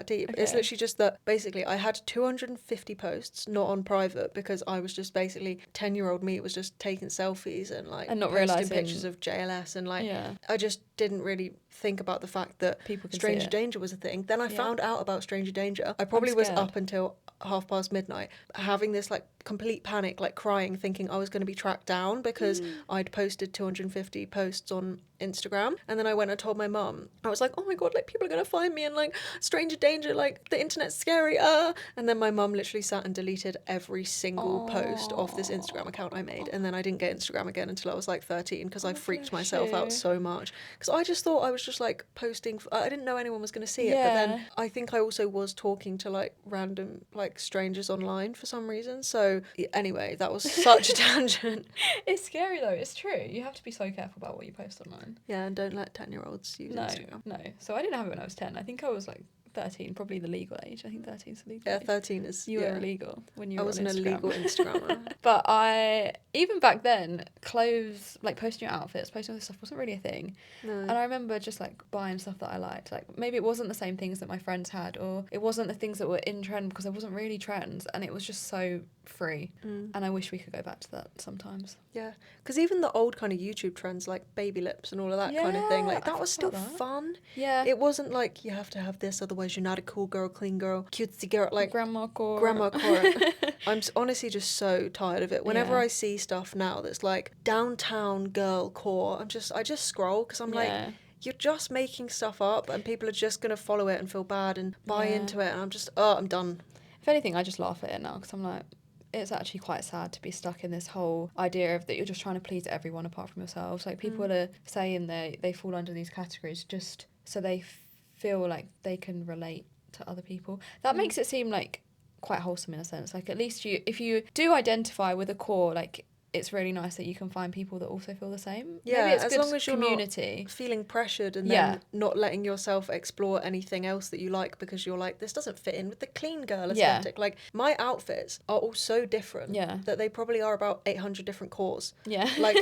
deep. It's Okay. literally just that basically I had 250 posts not on private because I was just basically 10-year-old me was just taking selfies and like And not posting realising- pictures of JLS and like Yeah. I just didn't really think about the fact that People can see Stranger it. Danger was a thing. Then I Yeah. found out about Stranger Danger. I probably was scared. up until midnight having this like complete panic, like crying, thinking I was going to be tracked down because I'd posted 250 posts on Instagram. And then I went and told my mum. I was like, oh my god, like people are going to find me and like Stranger Danger, like the internet's scary. And then my mum literally sat and deleted every single post off this Instagram account I made. And then I didn't get Instagram again until I was like 13 because I freaked bless myself you. out so much. Because I just thought I was just like posting. I didn't know anyone was going to see it. But Yeah. then I think I also was talking to like random like strangers online for some reason. So anyway, that was such a tangent. It's scary though. It's true. You have to be so careful about what you post online. Yeah, and don't let 10-year-olds use No, Instagram. no. So I didn't have it when I was 10. I think I was like 13, probably the legal age. I think 13 is the legal Yeah, age. 13 is. You yeah. were illegal when you I were was on an Instagram. illegal Instagrammer. But even back then, clothes, like posting your outfits, posting all this stuff wasn't really a thing. No. And I remember just like buying stuff that I liked. Like maybe it wasn't the same things that my friends had, or it wasn't the things that were in trend because there wasn't really trends, and it was just so free. And I wish we could go back to that sometimes. Yeah, because even the old kind of YouTube trends like baby lips and all of that kind of thing, Yeah, like that I was still forgot that. fun. Yeah. It wasn't like you have to have this, otherwise you're not a cool girl, clean girl, cutesy girl. Like Grandma core. Grandma core. I'm honestly just so tired of it. Whenever Yeah. I see stuff now that's like downtown girl core, I just scroll because I'm like, Yeah. you're just making stuff up and people are just gonna follow it and feel bad and buy Yeah. into it, and I'm just I'm done. If anything, I just laugh at it now because I'm like, it's actually quite sad to be stuck in this whole idea of that you're just trying to please everyone apart from yourselves. Like people are saying they fall under these categories just so they feel like they can relate to other people. That makes it seem like quite wholesome in a sense. Like at least if you do identify with a core, like it's really nice that you can find people that also feel the same. Yeah, Maybe it's as good long as you're not community. feeling pressured and Yeah. then not letting yourself explore anything else that you like because you're like, this doesn't fit in with the clean girl Yeah. aesthetic. Like my outfits are all so different Yeah. that they probably are about 800 different cores. Yeah. Like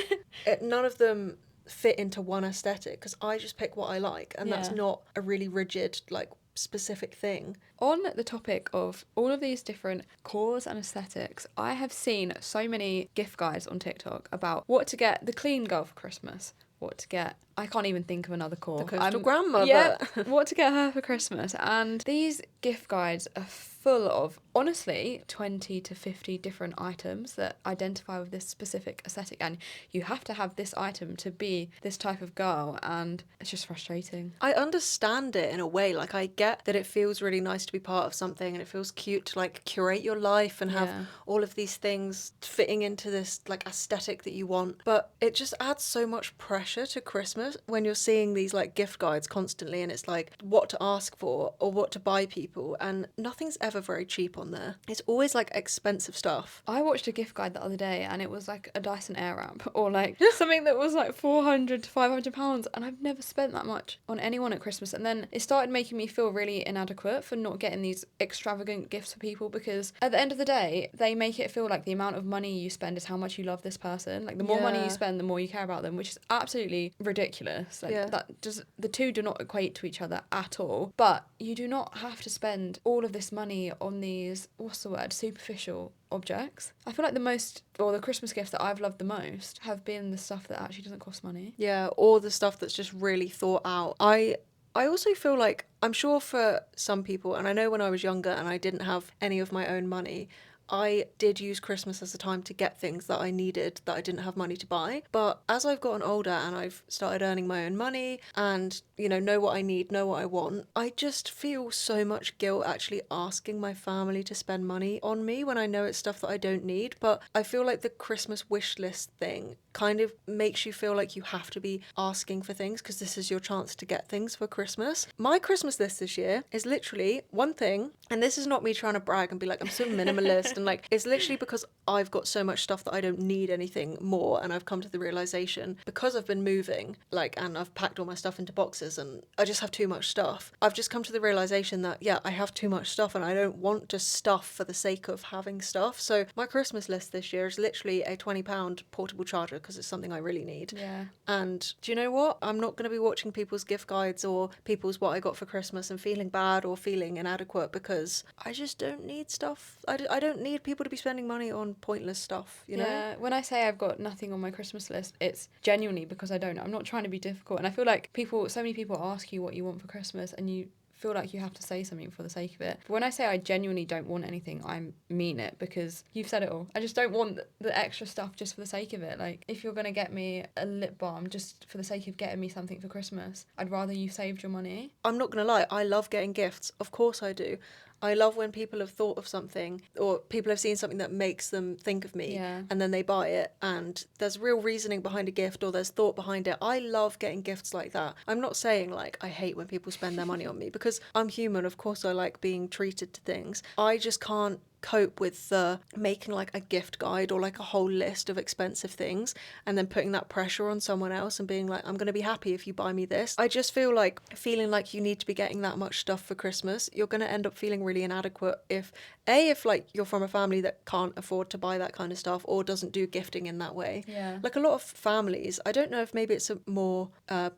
none of them fit into one aesthetic because I just pick what I like, and that's Yeah. not a really rigid like specific thing. On the topic of all of these different cores and aesthetics, I have seen so many gift guides on TikTok about what to get the clean girl for Christmas, what to get, I can't even think of another core. The coastal grandmother. Yeah, what to get her for Christmas. And these gift guides are full of, honestly, 20 to 50 different items that identify with this specific aesthetic. And you have to have this item to be this type of girl. And it's just frustrating. I understand it in a way. Like, I get that it feels really nice to be part of something and it feels cute to, like, curate your life and have Yeah. all of these things fitting into this, like, aesthetic that you want. But it just adds so much pressure to Christmas when you're seeing these, like, gift guides constantly and it's like what to ask for or what to buy people. And nothing's ever very cheap on there. It's always, like, expensive stuff. I watched a gift guide the other day and it was like a Dyson Airwrap or like something that was like £400 to £500, and I've never spent that much on anyone at Christmas. And then it started making me feel really inadequate for not getting these extravagant gifts for people, because at the end of the day they make it feel like the amount of money you spend is how much you love this person. Like the more money Yeah. you spend, the more you care about them, which is absolutely ridiculous. Like Yeah. the two do not equate to each other at all. But you do not have to spend all of this money on these, what's the word, superficial objects. I feel like the Christmas gifts that I've loved the most have been the stuff that actually doesn't cost money. Yeah, or the stuff that's just really thought out. I also feel like, I'm sure for some people, and I know when I was younger and I didn't have any of my own money, I did use Christmas as a time to get things that I needed that I didn't have money to buy. But as I've gotten older and I've started earning my own money and, you know what I need, know what I want, I just feel so much guilt actually asking my family to spend money on me when I know it's stuff that I don't need. But I feel like the Christmas wish list thing kind of makes you feel like you have to be asking for things because this is your chance to get things for Christmas. My Christmas list this year is literally one thing, and this is not me trying to brag and be like, I'm so minimalist, and like, it's literally because I've got so much stuff that I don't need anything more, and I've come to the realization, because I've been moving, like, and I've packed all my stuff into boxes, and I just have too much stuff. I've just come to the realization that, yeah, I have too much stuff, and I don't want to stuff for the sake of having stuff. So my Christmas list this year is literally a £20 portable charger, because it's something I really need. Yeah. And do you know what? I'm not going to be watching people's gift guides or people's what I got for Christmas and feeling bad or feeling inadequate, because I just don't need stuff. I don't need people to be spending money on pointless stuff, you know? Yeah, when I say I've got nothing on my Christmas list, it's genuinely because I don't. I'm not trying to be difficult. And I feel like so many people ask you what you want for Christmas and you feel like you have to say something for the sake of it. But when I say I genuinely don't want anything, I mean it, because you've said it all. I just don't want the extra stuff just for the sake of it. Like, if you're going to get me a lip balm just for the sake of getting me something for Christmas, I'd rather you saved your money. I'm not going to lie, I love getting gifts. Of course I do. I love when people have thought of something or people have seen something that makes them think of me, Yeah. and then they buy it and there's real reasoning behind a gift or there's thought behind it. I love getting gifts like that. I'm not saying like I hate when people spend their money on me, because I'm human. Of course I like being treated to things. I just can't cope with the making like a gift guide or like a whole list of expensive things and then putting that pressure on someone else and being like, I'm going to be happy if you buy me this. I just feel like feeling like you need to be getting that much stuff for Christmas, you're going to end up feeling really inadequate if like you're from a family that can't afford to buy that kind of stuff or doesn't do gifting in that way. Yeah. Like a lot of families, I don't know if maybe it's a more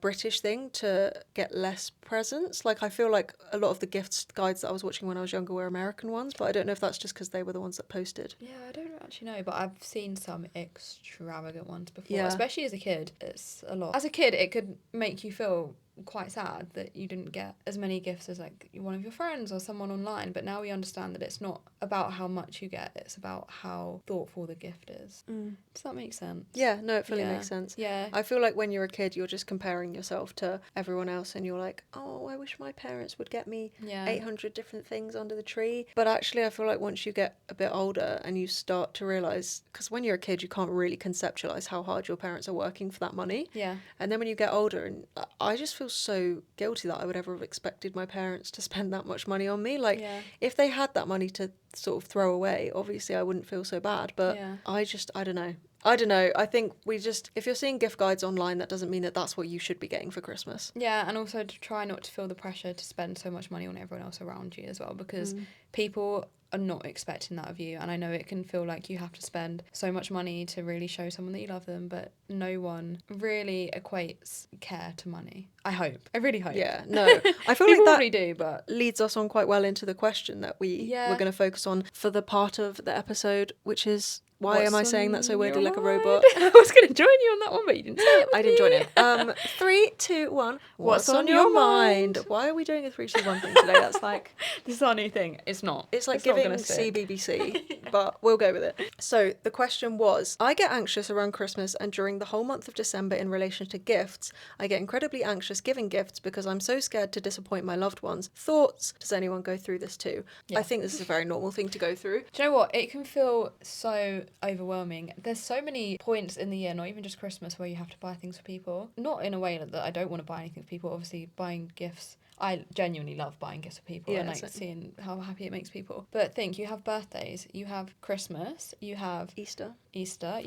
British thing to get less presents. Like I feel like a lot of the gifts guides that I was watching when I was younger were American ones, but I don't know if that's just because they were the ones that posted. Yeah, I don't actually know, but I've seen some extravagant ones before, Yeah. especially as a kid. It's a lot. As a kid, it could make you feel quite sad that you didn't get as many gifts as like one of your friends or someone online, but now we understand that it's not about how much you get, it's about how thoughtful the gift is. Does that make sense? Yeah, no, it fully Yeah. makes sense. Yeah. I feel like when you're a kid, you're just comparing yourself to everyone else and you're like, oh, I wish my parents would get me Yeah. 800 different things under the tree. But actually, I feel like once you get a bit older and you start to realise, because when you're a kid, you can't really conceptualise how hard your parents are working for that money. Yeah. And then when you get older, and I just feel so guilty that I would ever have expected my parents to spend that much money on me. Like, Yeah. if they had that money to sort of throw away, obviously I wouldn't feel so bad. But Yeah. I don't know. I think if you're seeing gift guides online, that doesn't mean that that's what you should be getting for Christmas. Yeah, and also to try not to feel the pressure to spend so much money on everyone else around you as well, because people are not expecting that of you, and I know it can feel like you have to spend so much money to really show someone that you love them, but no one really equates care to money. I really hope. Yeah, no. I feel People like probably that do, but leads us on quite well into the question that we're going to focus on for the part of the episode, which is, why am I saying that so weirdly like a robot? I was going to join you on that one, but you didn't say it with I didn't me. join in. 3, 2, 1. What's on your mind? Why are we doing a 3, 2, 1 thing today? That's like... This is our new thing. It's not. It's like It's not giving gonna stick. CBBC, but we'll go with it. So the question was, I get anxious around Christmas and during the whole month of December in relation to gifts. I get incredibly anxious giving gifts because I'm so scared to disappoint my loved ones. Thoughts? Does anyone go through this too? Yeah. I think this is a very normal thing to go through. Do you know what? It can feel so overwhelming. There's so many points in the year, not even just Christmas, where you have to buy things for people. Not in a way that I don't want to buy anything for people. Obviously, buying gifts, I genuinely love buying gifts for people and like seeing how happy it makes people. But think, you have birthdays, you have Christmas, you have Easter, you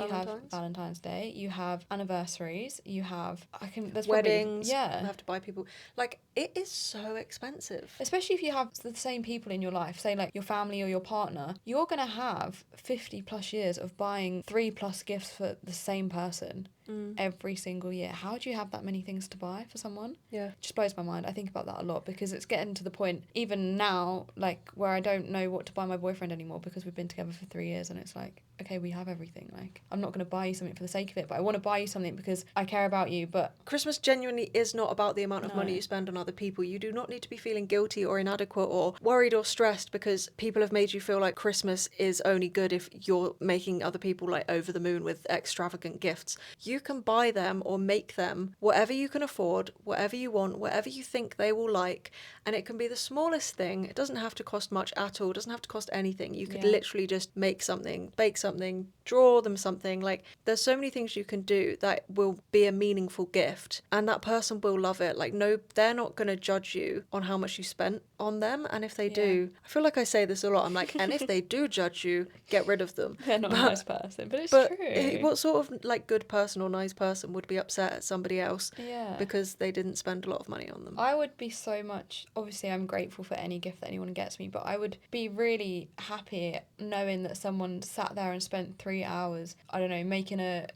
have Valentine's Day, you have anniversaries, you have there's weddings. Yeah, You have to buy people. Like, it is so expensive. Especially if you have the same people in your life, say like your family or your partner, you're gonna have 50 plus years of buying 3+ gifts for the same person. every single year. How do you have that many things to buy for someone? Yeah. Just blows my mind. I think about that a lot because it's getting to the point, even now, like, where I don't know what to buy my boyfriend anymore because we've been together for 3 years, and it's like, okay, we have everything. Like, I'm not going to buy you something for the sake of it, but I want to buy you something because I care about you. But Christmas genuinely is not about the amount of No. money you spend on other people. You do not need to be feeling guilty or inadequate or worried or stressed because people have made you feel like Christmas is only good if you're making other people like over the moon with extravagant gifts. You can buy them or make them whatever you can afford, whatever you want, whatever you think they will like, and it can be the smallest thing. It doesn't have to cost much at all. It doesn't have to cost anything. You could Yeah. literally just make something, bake something, draw them something. Like, there's so many things you can do that will be a meaningful gift, and that person will love it. Like, no, they're not going to judge you on how much you spent on them, and if they do, I feel like I say this a lot, I'm like, and if they do judge you, get rid of them. they're not a nice person, but it's But true. what sort of like good person or nice person would be upset at somebody else Yeah. because they didn't spend a lot of money on them? I would be so much, obviously I'm grateful for any gift that anyone gets me, but I would be really happy knowing that someone sat there and spent 3 hours, I don't know,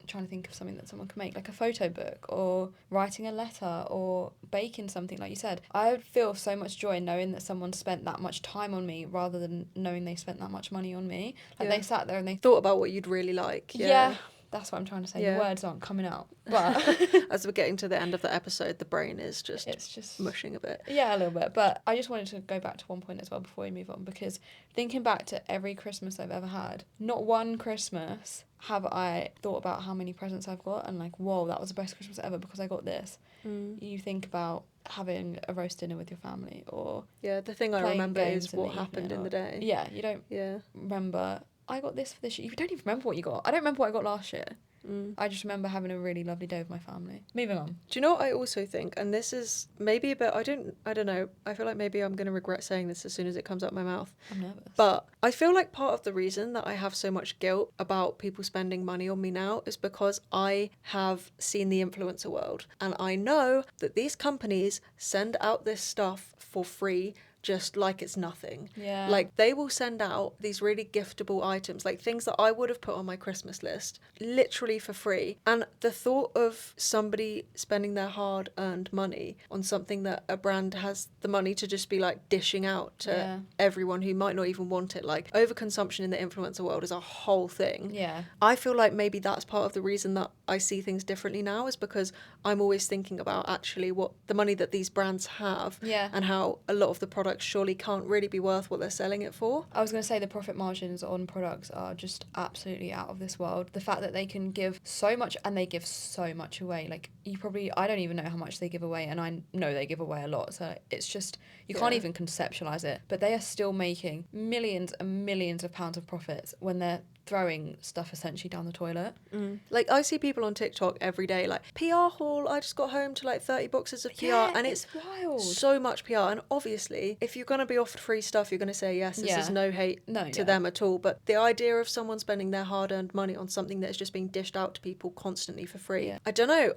trying to think of something that someone could make, like a photo book or writing a letter or baking something, like you said. I would feel so much joy knowing that someone spent that much time on me rather than knowing they spent that much money on me. Like, they sat there and they Thought about what you'd really like. Yeah, that's what I'm trying to say. Yeah. The words aren't coming out. But As we're getting to the end of the episode, the brain is just it's just mushing a bit. Yeah, a little bit. But I just wanted to go back to one point as well before we move on, because thinking back to every Christmas I've ever had, not one Christmas have I thought about how many presents I've got and like, whoa, that was the best Christmas ever because I got this. You think about having a roast dinner with your family or the thing I playing remember games is in what the happened evening in or- the day. Yeah, you don't remember, I got this for this year. You don't even remember what you got. I don't remember what I got last year. I just remember having a really lovely day with my family. Moving on. Do you know what I also think? And this is maybe a bit, I don't know. I feel like maybe I'm going to regret saying this as soon as it comes out my mouth. I'm nervous. But I feel like part of the reason that I have so much guilt about people spending money on me now is because I have seen the influencer world. And I know that these companies send out this stuff for free just like it's nothing. Yeah. Like, they will send out these really giftable items, like things that I would have put on my Christmas list, literally for free. And the thought of somebody spending their hard-earned money on something that a brand has the money to just be, like, dishing out to everyone who might not even want it, like, overconsumption in the influencer world is a whole thing. Yeah. I feel like maybe that's part of the reason that I see things differently now, is because I'm always thinking about actually what the money that these brands have and how a lot of the products surely can't really be worth what they're selling it for. I was going to say the profit margins on products are just absolutely out of this world. The fact that they can give so much, and they give so much away. Like, I don't even know how much they give away, and I know they give away a lot. So it's just, you can't even conceptualize it. But they are still making millions and millions of pounds of profits when they're throwing stuff essentially down the toilet. Like, I see people on TikTok every day, like, PR haul, I just got home to like 30 boxes of PR, and it's wild. so much PR. And obviously, if you're going to be offered free stuff, you're going to say yes. This is no hate to them at all. But the idea of someone spending their hard-earned money on something that is just being dished out to people constantly for free, I don't know.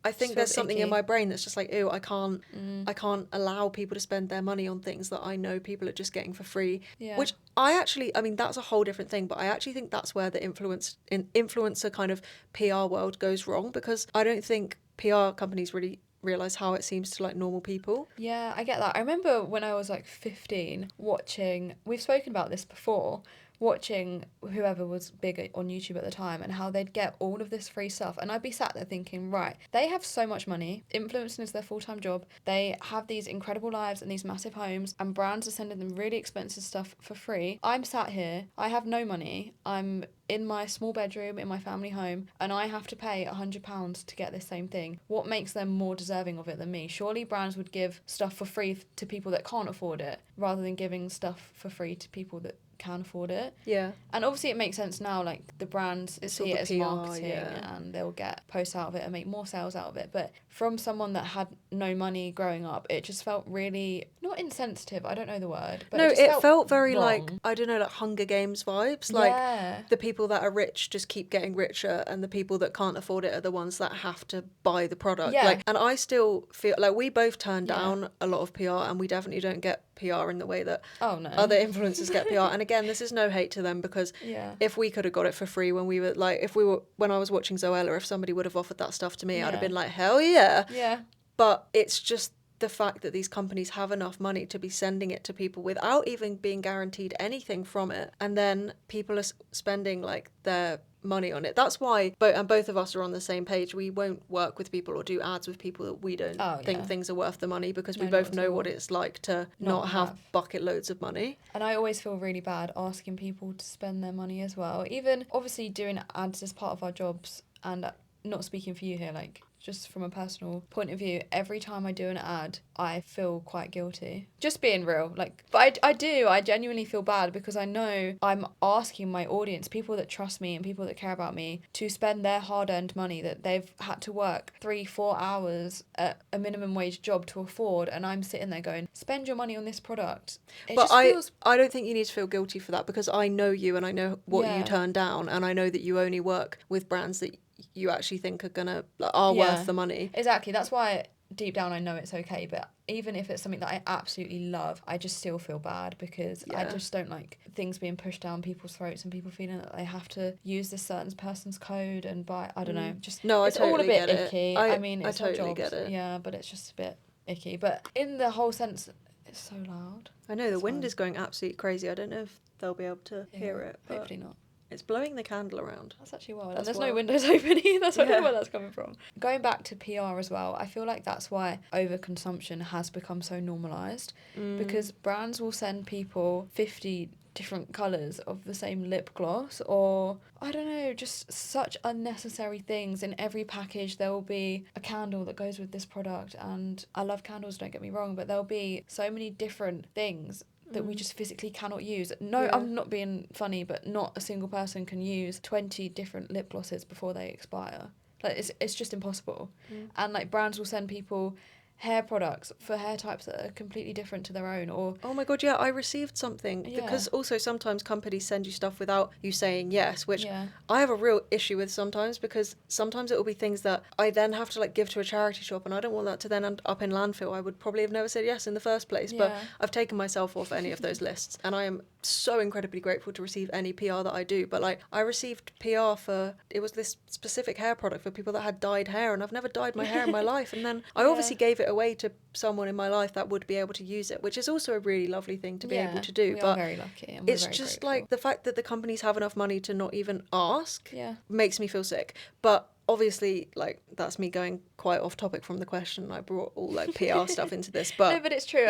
I think there's something in my brain that's just like, ew, I can't allow people to spend their money on things that I know people are just getting for free. Yeah. Which I mean, that's a whole different thing, but I actually think that's where the influencer kind of PR world goes wrong, because I don't think PR companies really realise how it seems to like normal people. Yeah, I get that. I remember when I was like 15 watching, we've spoken about this before, watching whoever was big on YouTube at the time and how they'd get all of this free stuff, and I'd be sat there thinking, right, they have so much money, influencing is their full-time job, they have these incredible lives and these massive homes, and brands are sending them really expensive stuff for free. I'm sat here, I have no money, I'm in my small bedroom in my family home, and I have to pay £100 to get this same thing. What makes them more deserving of it than me? Surely brands would give stuff for free to people that can't afford it, rather than giving stuff for free to people that can afford it. Yeah. And obviously it makes sense now, like the brands see it as PR, marketing and they'll get posts out of it and make more sales out of it. But from someone that had no money growing up, it just felt really, not insensitive, I don't know the word, but no, it felt very wrong. Like, I don't know, like Hunger Games vibes. Like, the people that are rich just keep getting richer, and the people that can't afford it are the ones that have to buy the product. Yeah. Like, and I still feel like we both turn down a lot of PR, and we definitely don't get PR in the way that Oh no. other influencers get PR. And again, this is no hate to them, because Yeah. if we could have got it for free when we were like, when I was watching Zoella, if somebody would have offered that stuff to me, I'd have Yeah. been like, hell yeah. Yeah. But it's just the fact that these companies have enough money to be sending it to people without even being guaranteed anything from it, and then people are spending like their money on it. That's why both of us are on the same page. We won't work with people or do ads with people that we don't think things are worth the money, because we both know what it's like to not have bucket loads of money. And I always feel really bad asking people to spend their money as well. Even obviously doing ads as part of our jobs, and not speaking for you here, like just from a personal point of view, every time I do an ad, I feel quite guilty. Just being real. Like, but I genuinely feel bad, because I know I'm asking my audience, people that trust me and people that care about me, to spend their hard-earned money that they've had to work 3-4 hours at a minimum wage job to afford, and I'm sitting there going, spend your money on this product. But I don't think you need to feel guilty for that, because I know you and I know what you turn down, and I know that you only work with brands that you actually think are worth the money. Exactly. That's why deep down I know it's okay, but even if it's something that I absolutely love, I just still feel bad, because I just don't like things being pushed down people's throats and people feeling that they have to use this certain person's code and buy, I don't know, just it's all a bit icky. I mean, it's I totally our jobs, get it. yeah, but it's just a bit icky. But in the whole sense, it's so loud. I know the wind is going absolutely crazy. I don't know if they'll be able to hear it. But hopefully not. It's blowing the candle around. That's actually wild. And there's no windows open either, so I don't know where that's coming from. Going back to PR as well, I feel like that's why overconsumption has become so normalised, because brands will send people 50 different colours of the same lip gloss, or I don't know, just such unnecessary things. In every package there will be a candle that goes with this product, and I love candles, don't get me wrong, but there'll be so many different things that we just physically cannot use. No, I'm not being funny, but not a single person can use 20 different lip glosses before they expire. Like, it's just impossible. And like, brands will send people hair products for hair types that are completely different to their own, or oh my god, yeah, I received something, because also sometimes companies send you stuff without you saying yes, which I have a real issue with sometimes, because sometimes it will be things that I then have to like give to a charity shop, and I don't want that to then end up in landfill. I would probably have never said yes in the first place, but I've taken myself off any of those lists, and I am so incredibly grateful to receive any PR that I do. But like, I received PR for, it was this specific hair product for people that had dyed hair, and I've never dyed my hair in my life, and then I obviously gave it away to someone in my life that would be able to use it, which is also a really lovely thing to be able to do. We but are very lucky, and it's just grateful. Like the fact that the companies have enough money to not even ask makes me feel sick. But obviously, like, that's me going quite off topic from the question. I brought all like PR stuff into this, but no, but it's true.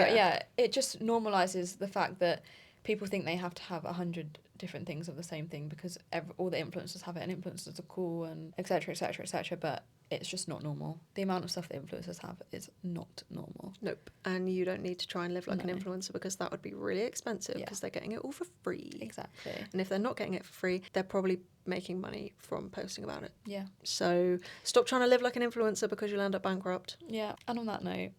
It just normalizes the fact that people think they have to have 100 different things of the same thing, because all the influencers have it, and influencers are cool, and etc, etc, etc, but it's just not normal. The amount of stuff that influencers have is not normal. Nope. And you don't need to try and live like an influencer, because that would be really expensive, because they're getting it all for free. Exactly. And if they're not getting it for free, they're probably making money from posting about it. Yeah. So stop trying to live like an influencer, because you'll end up bankrupt. Yeah. And on that note,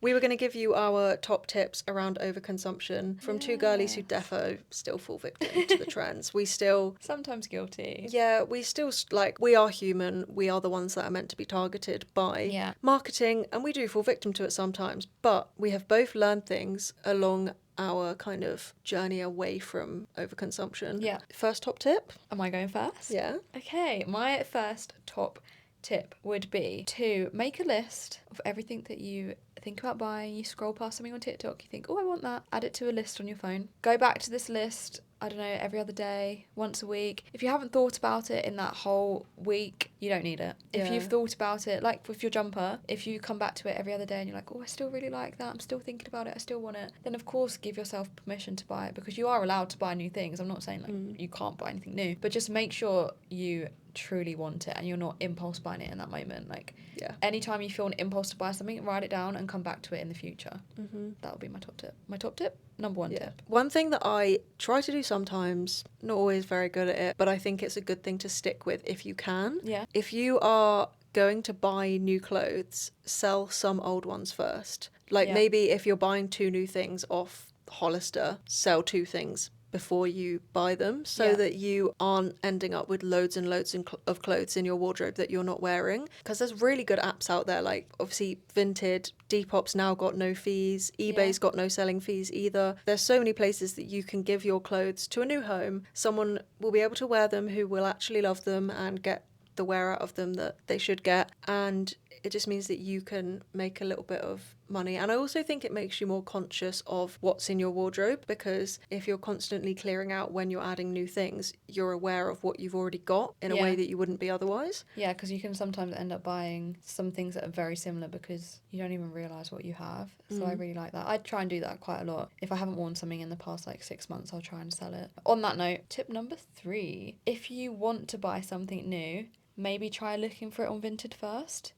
we were going to give you our top tips around overconsumption from two girlies who defo still fall victim to the trends. We still... sometimes guilty. Yeah, we still, like, we are human. We are the ones that are meant to be targeted by marketing, and we do fall victim to it sometimes. But we have both learned things along our kind of journey away from overconsumption. Yeah. First top tip? Am I going first? Yeah. Okay, my first top tip would be to make a list of everything that you think about buying. You scroll past something on TikTok, you think, oh, I want that. Add it to a list on your phone. Go back to this list, I don't know, every other day, once a week. If you haven't thought about it in that whole week, you don't need it. If you've thought about it, like with your jumper, if you come back to it every other day and you're like, oh, I still really like that, I'm still thinking about it, I still want it, then of course give yourself permission to buy it, because you are allowed to buy new things. I'm not saying like you can't buy anything new, but just make sure you truly want it and you're not impulse buying it in that moment. Like, anytime you feel an impulse to buy something, write it down and come back to it in the future. That would be my top tip. My top tip, number one tip. One thing that I try to do sometimes, not always very good at it, but I think it's a good thing to stick with if you can. Yeah. If you are going to buy new clothes, sell some old ones first. Like maybe if you're buying 2 new things off Hollister, sell 2 things before you buy them, so that you aren't ending up with loads and loads of clothes in your wardrobe that you're not wearing. Because there's really good apps out there, like obviously Vinted, Depop's now got no fees, eBay's got no selling fees either. There's so many places that you can give your clothes to a new home. Someone will be able to wear them who will actually love them and get the wear out of them that they should get, and it just means that you can make a little bit of money. And I also think it makes you more conscious of what's in your wardrobe, because if you're constantly clearing out when you're adding new things, you're aware of what you've already got in a way that you wouldn't be otherwise. Yeah, because you can sometimes end up buying some things that are very similar because you don't even realise what you have. So I really like that. I try and do that quite a lot. If I haven't worn something in the past like 6 months, I'll try and sell it. On that note, tip number 3, if you want to buy something new, maybe try looking for it on Vinted first.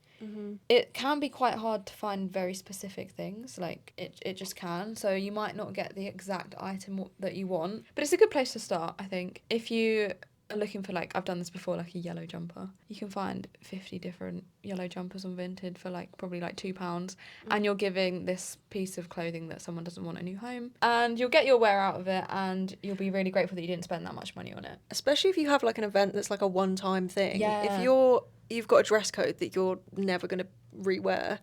It can be quite hard to find very specific things, like it just can, so you might not get the exact item that you want, but it's a good place to start, I think. If you are looking for, like, I've done this before, like a yellow jumper, you can find 50 different yellow jumpers on Vinted for like probably like £2, and you're giving this piece of clothing that someone doesn't want a new home, and you'll get your wear out of it, and you'll be really grateful that you didn't spend that much money on it, especially if you have like an event that's like a one-time thing. If you've got a dress code that you're never going to rewear,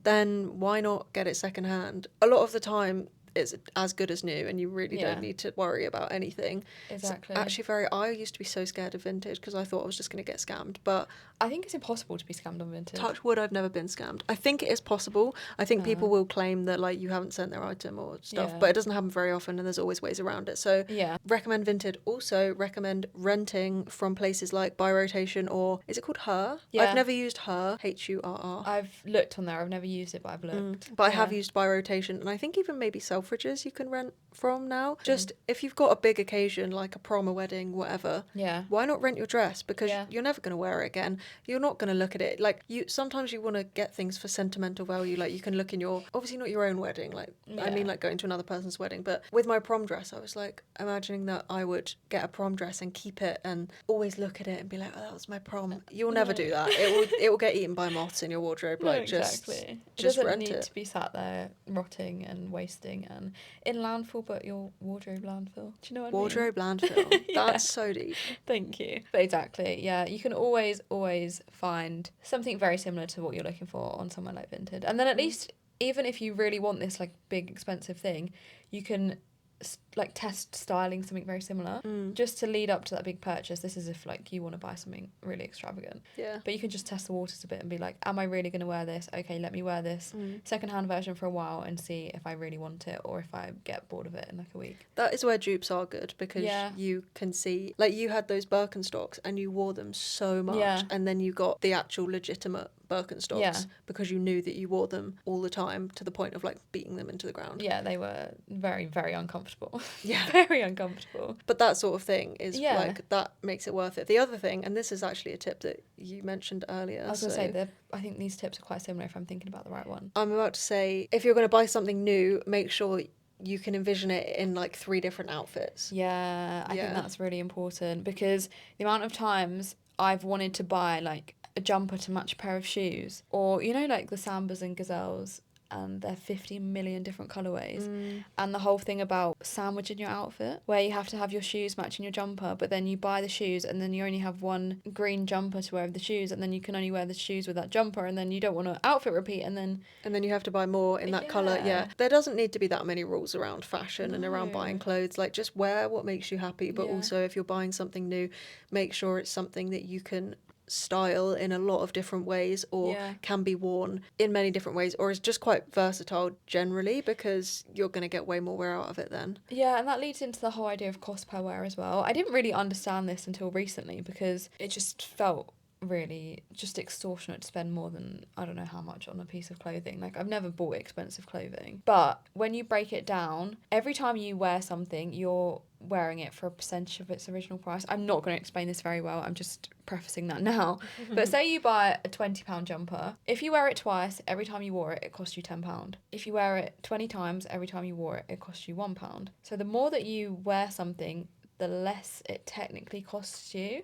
then why not get it secondhand? A lot of the time it's as good as new, and you really don't need to worry about anything. Exactly. It's actually I used to be so scared of vintage because I thought I was just going to get scammed, but I think it's impossible to be scammed on Vinted. Touch wood, I've never been scammed. I think it is possible. I think people will claim that like you haven't sent their item or stuff, but it doesn't happen very often, and there's always ways around it. So recommend Vinted. Also recommend renting from places like Buy Rotation, or is it called Her? I've never used Her, HURR. I've looked on there. I've never used it, but I've looked. But I have used Buy Rotation, and I think even maybe Selfridges you can rent from now. Just if you've got a big occasion like a prom, a wedding, whatever, why not rent your dress? Because you're never going to wear it again. You're not going to look at it like sometimes you want to get things for sentimental value, like you can look in your, obviously not your own wedding, like I mean like going to another person's wedding, but with my prom dress I was like imagining that I would get a prom dress and keep it and always look at it and be like, oh, that was my prom. You'll never do that. It will get eaten by moths in your wardrobe. Like just doesn't rent need it. to be sat there rotting and wasting and in landfill, but your wardrobe landfill. Do you know what wardrobe I mean? landfill. That's so deep. Thank you. But exactly, you can always find something very similar to what you're looking for on somewhere like Vinted, and then at least even if you really want this like big expensive thing, you can like test styling something very similar just to lead up to that big purchase. This is if like you want to buy something really extravagant, but you can just test the waters a bit and be like, am I really going to wear this? Okay, let me wear this secondhand version for a while and see if I really want it or if I get bored of it in like a week. That is where dupes are good, because you can see, like you had those Birkenstocks and you wore them so much, and then you got the actual legitimate Birkenstocks because you knew that you wore them all the time to the point of like beating them into the ground. They were very, very uncomfortable. Yeah. Very uncomfortable. But that sort of thing is like, that makes it worth it. The other thing, and this is actually a tip that you mentioned earlier. I was going to say that I think these tips are quite similar if I'm thinking about the right one. I'm about to say, if you're going to buy something new, make sure you can envision it in like 3 different outfits. I think that's really important, because the amount of times I've wanted to buy like a jumper to match a pair of shoes, or you know like the Sambas and Gazelles, and they're 50 million different colourways, and the whole thing about sandwiching your outfit where you have to have your shoes matching your jumper, but then you buy the shoes and then you only have one green jumper to wear with the shoes, and then you can only wear the shoes with that jumper, and then you don't want to outfit repeat, and then you have to buy more in that colour. There doesn't need to be that many rules around fashion and around buying clothes. Like just wear what makes you happy, but also if you're buying something new, make sure it's something that you can style in a lot of different ways, or can be worn in many different ways, or is just quite versatile generally, because you're going to get way more wear out of it then. And that leads into the whole idea of cost per wear as well. I didn't really understand this until recently, because it just felt really just extortionate to spend more than I don't know how much on a piece of clothing. Like I've never bought expensive clothing, but when you break it down, every time you wear something you're wearing it for a percentage of its original price. I'm not going to explain this very well, I'm just prefacing that now. But say you buy a £20 jumper, if you wear it twice, every time you wore it, it costs you £10. If you wear it 20 times, every time you wore it, it costs you £1. So the more that you wear something, the less it technically costs you.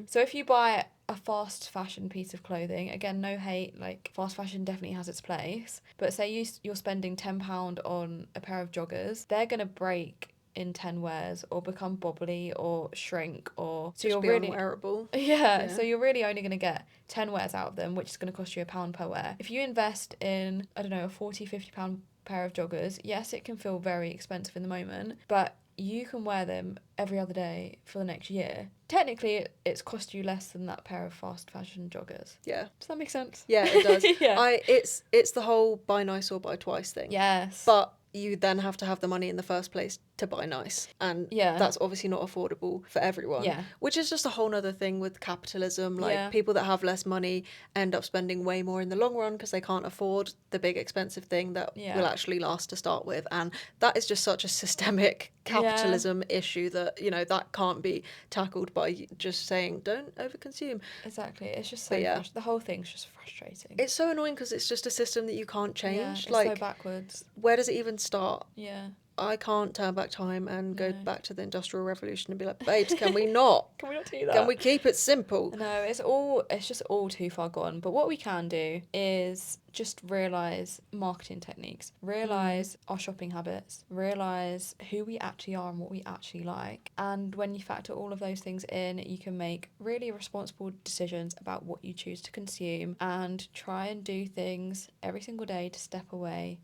So if you buy a fast fashion piece of clothing, again, no hate, like fast fashion definitely has its place, but say you're spending £10 on a pair of joggers, they're going to break in 10 wears or become bobbly or shrink or so Just you're be really unwearable. yeah, Yeah. so you're really only going to get 10 wears out of them, which is going to cost you £1 per wear. If you invest in, I don't know, a £40-50 pair of joggers, yes, it can feel very expensive in the moment, but you can wear them every other day for the next year. Technically, it's cost you less than that pair of fast fashion joggers. Yeah. Does that make sense? Yeah, it does. Yeah. It's the whole buy nice or buy twice thing. Yes. But you then have to have the money in the first place to buy nice. And Yeah. that's obviously not affordable for everyone. Yeah. Which is just a whole nother thing with capitalism. Like, Yeah. people that have less money end up spending way more in the long run because they can't afford the big expensive thing that Yeah. will actually last to start with. And that is just such a systemic capitalism issue that, you know, that can't be tackled by just saying, don't overconsume. Exactly. It's just so But yeah. the whole thing's just frustrating. It's so annoying because it's just a system that you can't yeah, change. it's Like, so backwards. where does it even start? Yeah. I can't turn back time and go No. back to the Industrial Revolution and be like, babes, can we not? Can we not do that? Can we keep it simple? No, it's just all too far gone. But what we can do is just realise marketing techniques, realise our shopping habits, realise who we actually are and what we actually like. And when you factor all of those things in, you can make really responsible decisions about what you choose to consume and try and do things every single day to step away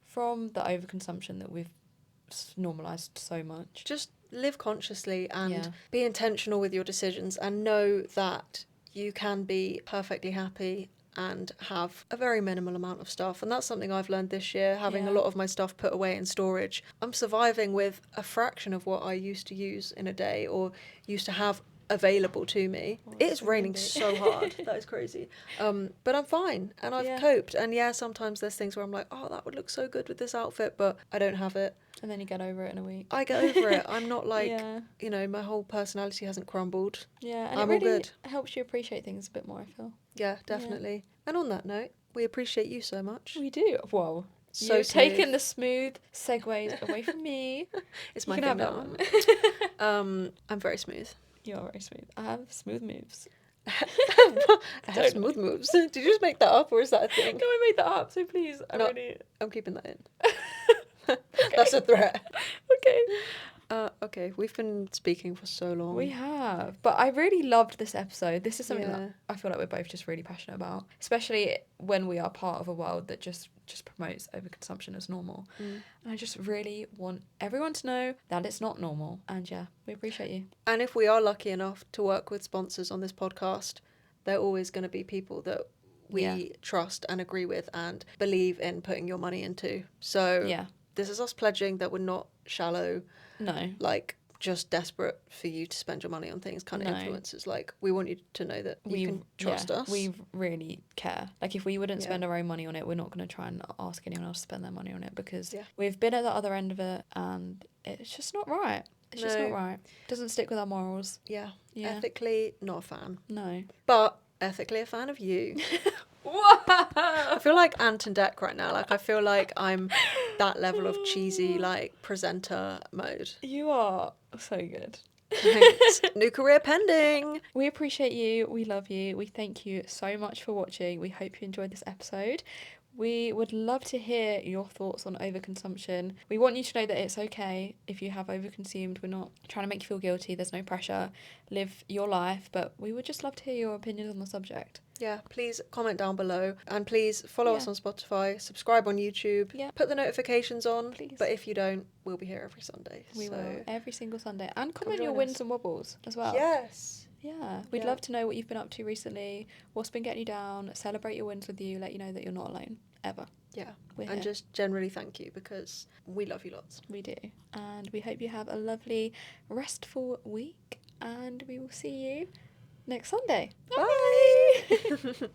from the overconsumption that we've normalised so much. Just live consciously and Yeah. be intentional with your decisions and know that you can be perfectly happy and have a very minimal amount of stuff. And that's something I've learned this year, having a Yeah. lot of my stuff put away in storage. I'm surviving with a fraction of what I used to use in a day or used to have available to me. Oh, It it's is so raining windy. so hard. That is crazy. But I'm fine and I've Yeah. coped. And yeah, sometimes there's things where I'm like, oh, that would look so good with this outfit, but I don't have it. And then you get over it in a week. I get over it. I'm not like, yeah. you know, my whole personality hasn't crumbled. Yeah, and I'm it all really good. helps you appreciate things a bit more, I feel. Yeah, definitely. And on that note, we appreciate you so much. We do. Whoa. So You've smooth. taken the smooth segues away from me. It's You my can thing have now. that I'm very smooth. You are very smooth. I have smooth moves. I have smooth moves. Did you just make that up or is that a No, thing? I made that up, so please. No. Really... I'm keeping that in. That's a threat. Okay. Okay, we've been speaking for so long. We have. But I really loved this episode. This is something Yeah. that I feel like we're both just really passionate about. Especially when we are part of a world that just promotes overconsumption as normal. And I just really want everyone to know that it's not normal. And yeah, we appreciate you. And if we are lucky enough to work with sponsors on this podcast, they're always going to be people that we Yeah. trust and agree with and believe in putting your money into. So Yeah. this is us pledging that we're not shallow, No. like just desperate for you to spend your money on things kind of No. influencers. Like, we want you to know that you can trust us. We really care. Like, if we wouldn't Yeah. spend our own money on it, we're not going to try and ask anyone else to spend their money on it because Yeah. we've been at the other end of it and it's just not right. It's just No. not right. Doesn't stick with our morals. Yeah. Yeah. Ethically, not a fan. No. But ethically a fan of you. Whoa! I feel like Ant and Dec right now. Like, I feel like I'm that level of cheesy, like, presenter mode. You are so good. Thanks. New career pending. We appreciate you. We love you. We thank you so much for watching. We hope you enjoyed this episode. We would love to hear your thoughts on overconsumption. We want you to know that it's okay if you have overconsumed. We're not trying to make you feel guilty. There's no pressure. Live your life. But we would just love to hear your opinions on the subject. Yeah, please comment down below and please follow us Yeah. on Spotify, subscribe on YouTube, Yeah. put the notifications on. Please. But if you don't, we'll be here every Sunday. We so. will every single Sunday. And comment join your us. wins and wobbles as well. Yes. Yeah. We'd Yeah. love to know what you've been up to recently, what's been getting you down, celebrate your wins with you, let you know that you're not alone, ever. Yeah. We're And here. just generally thank you because we love you lots. We do. And we hope you have a lovely, restful week. And we will see you next Sunday. Bye.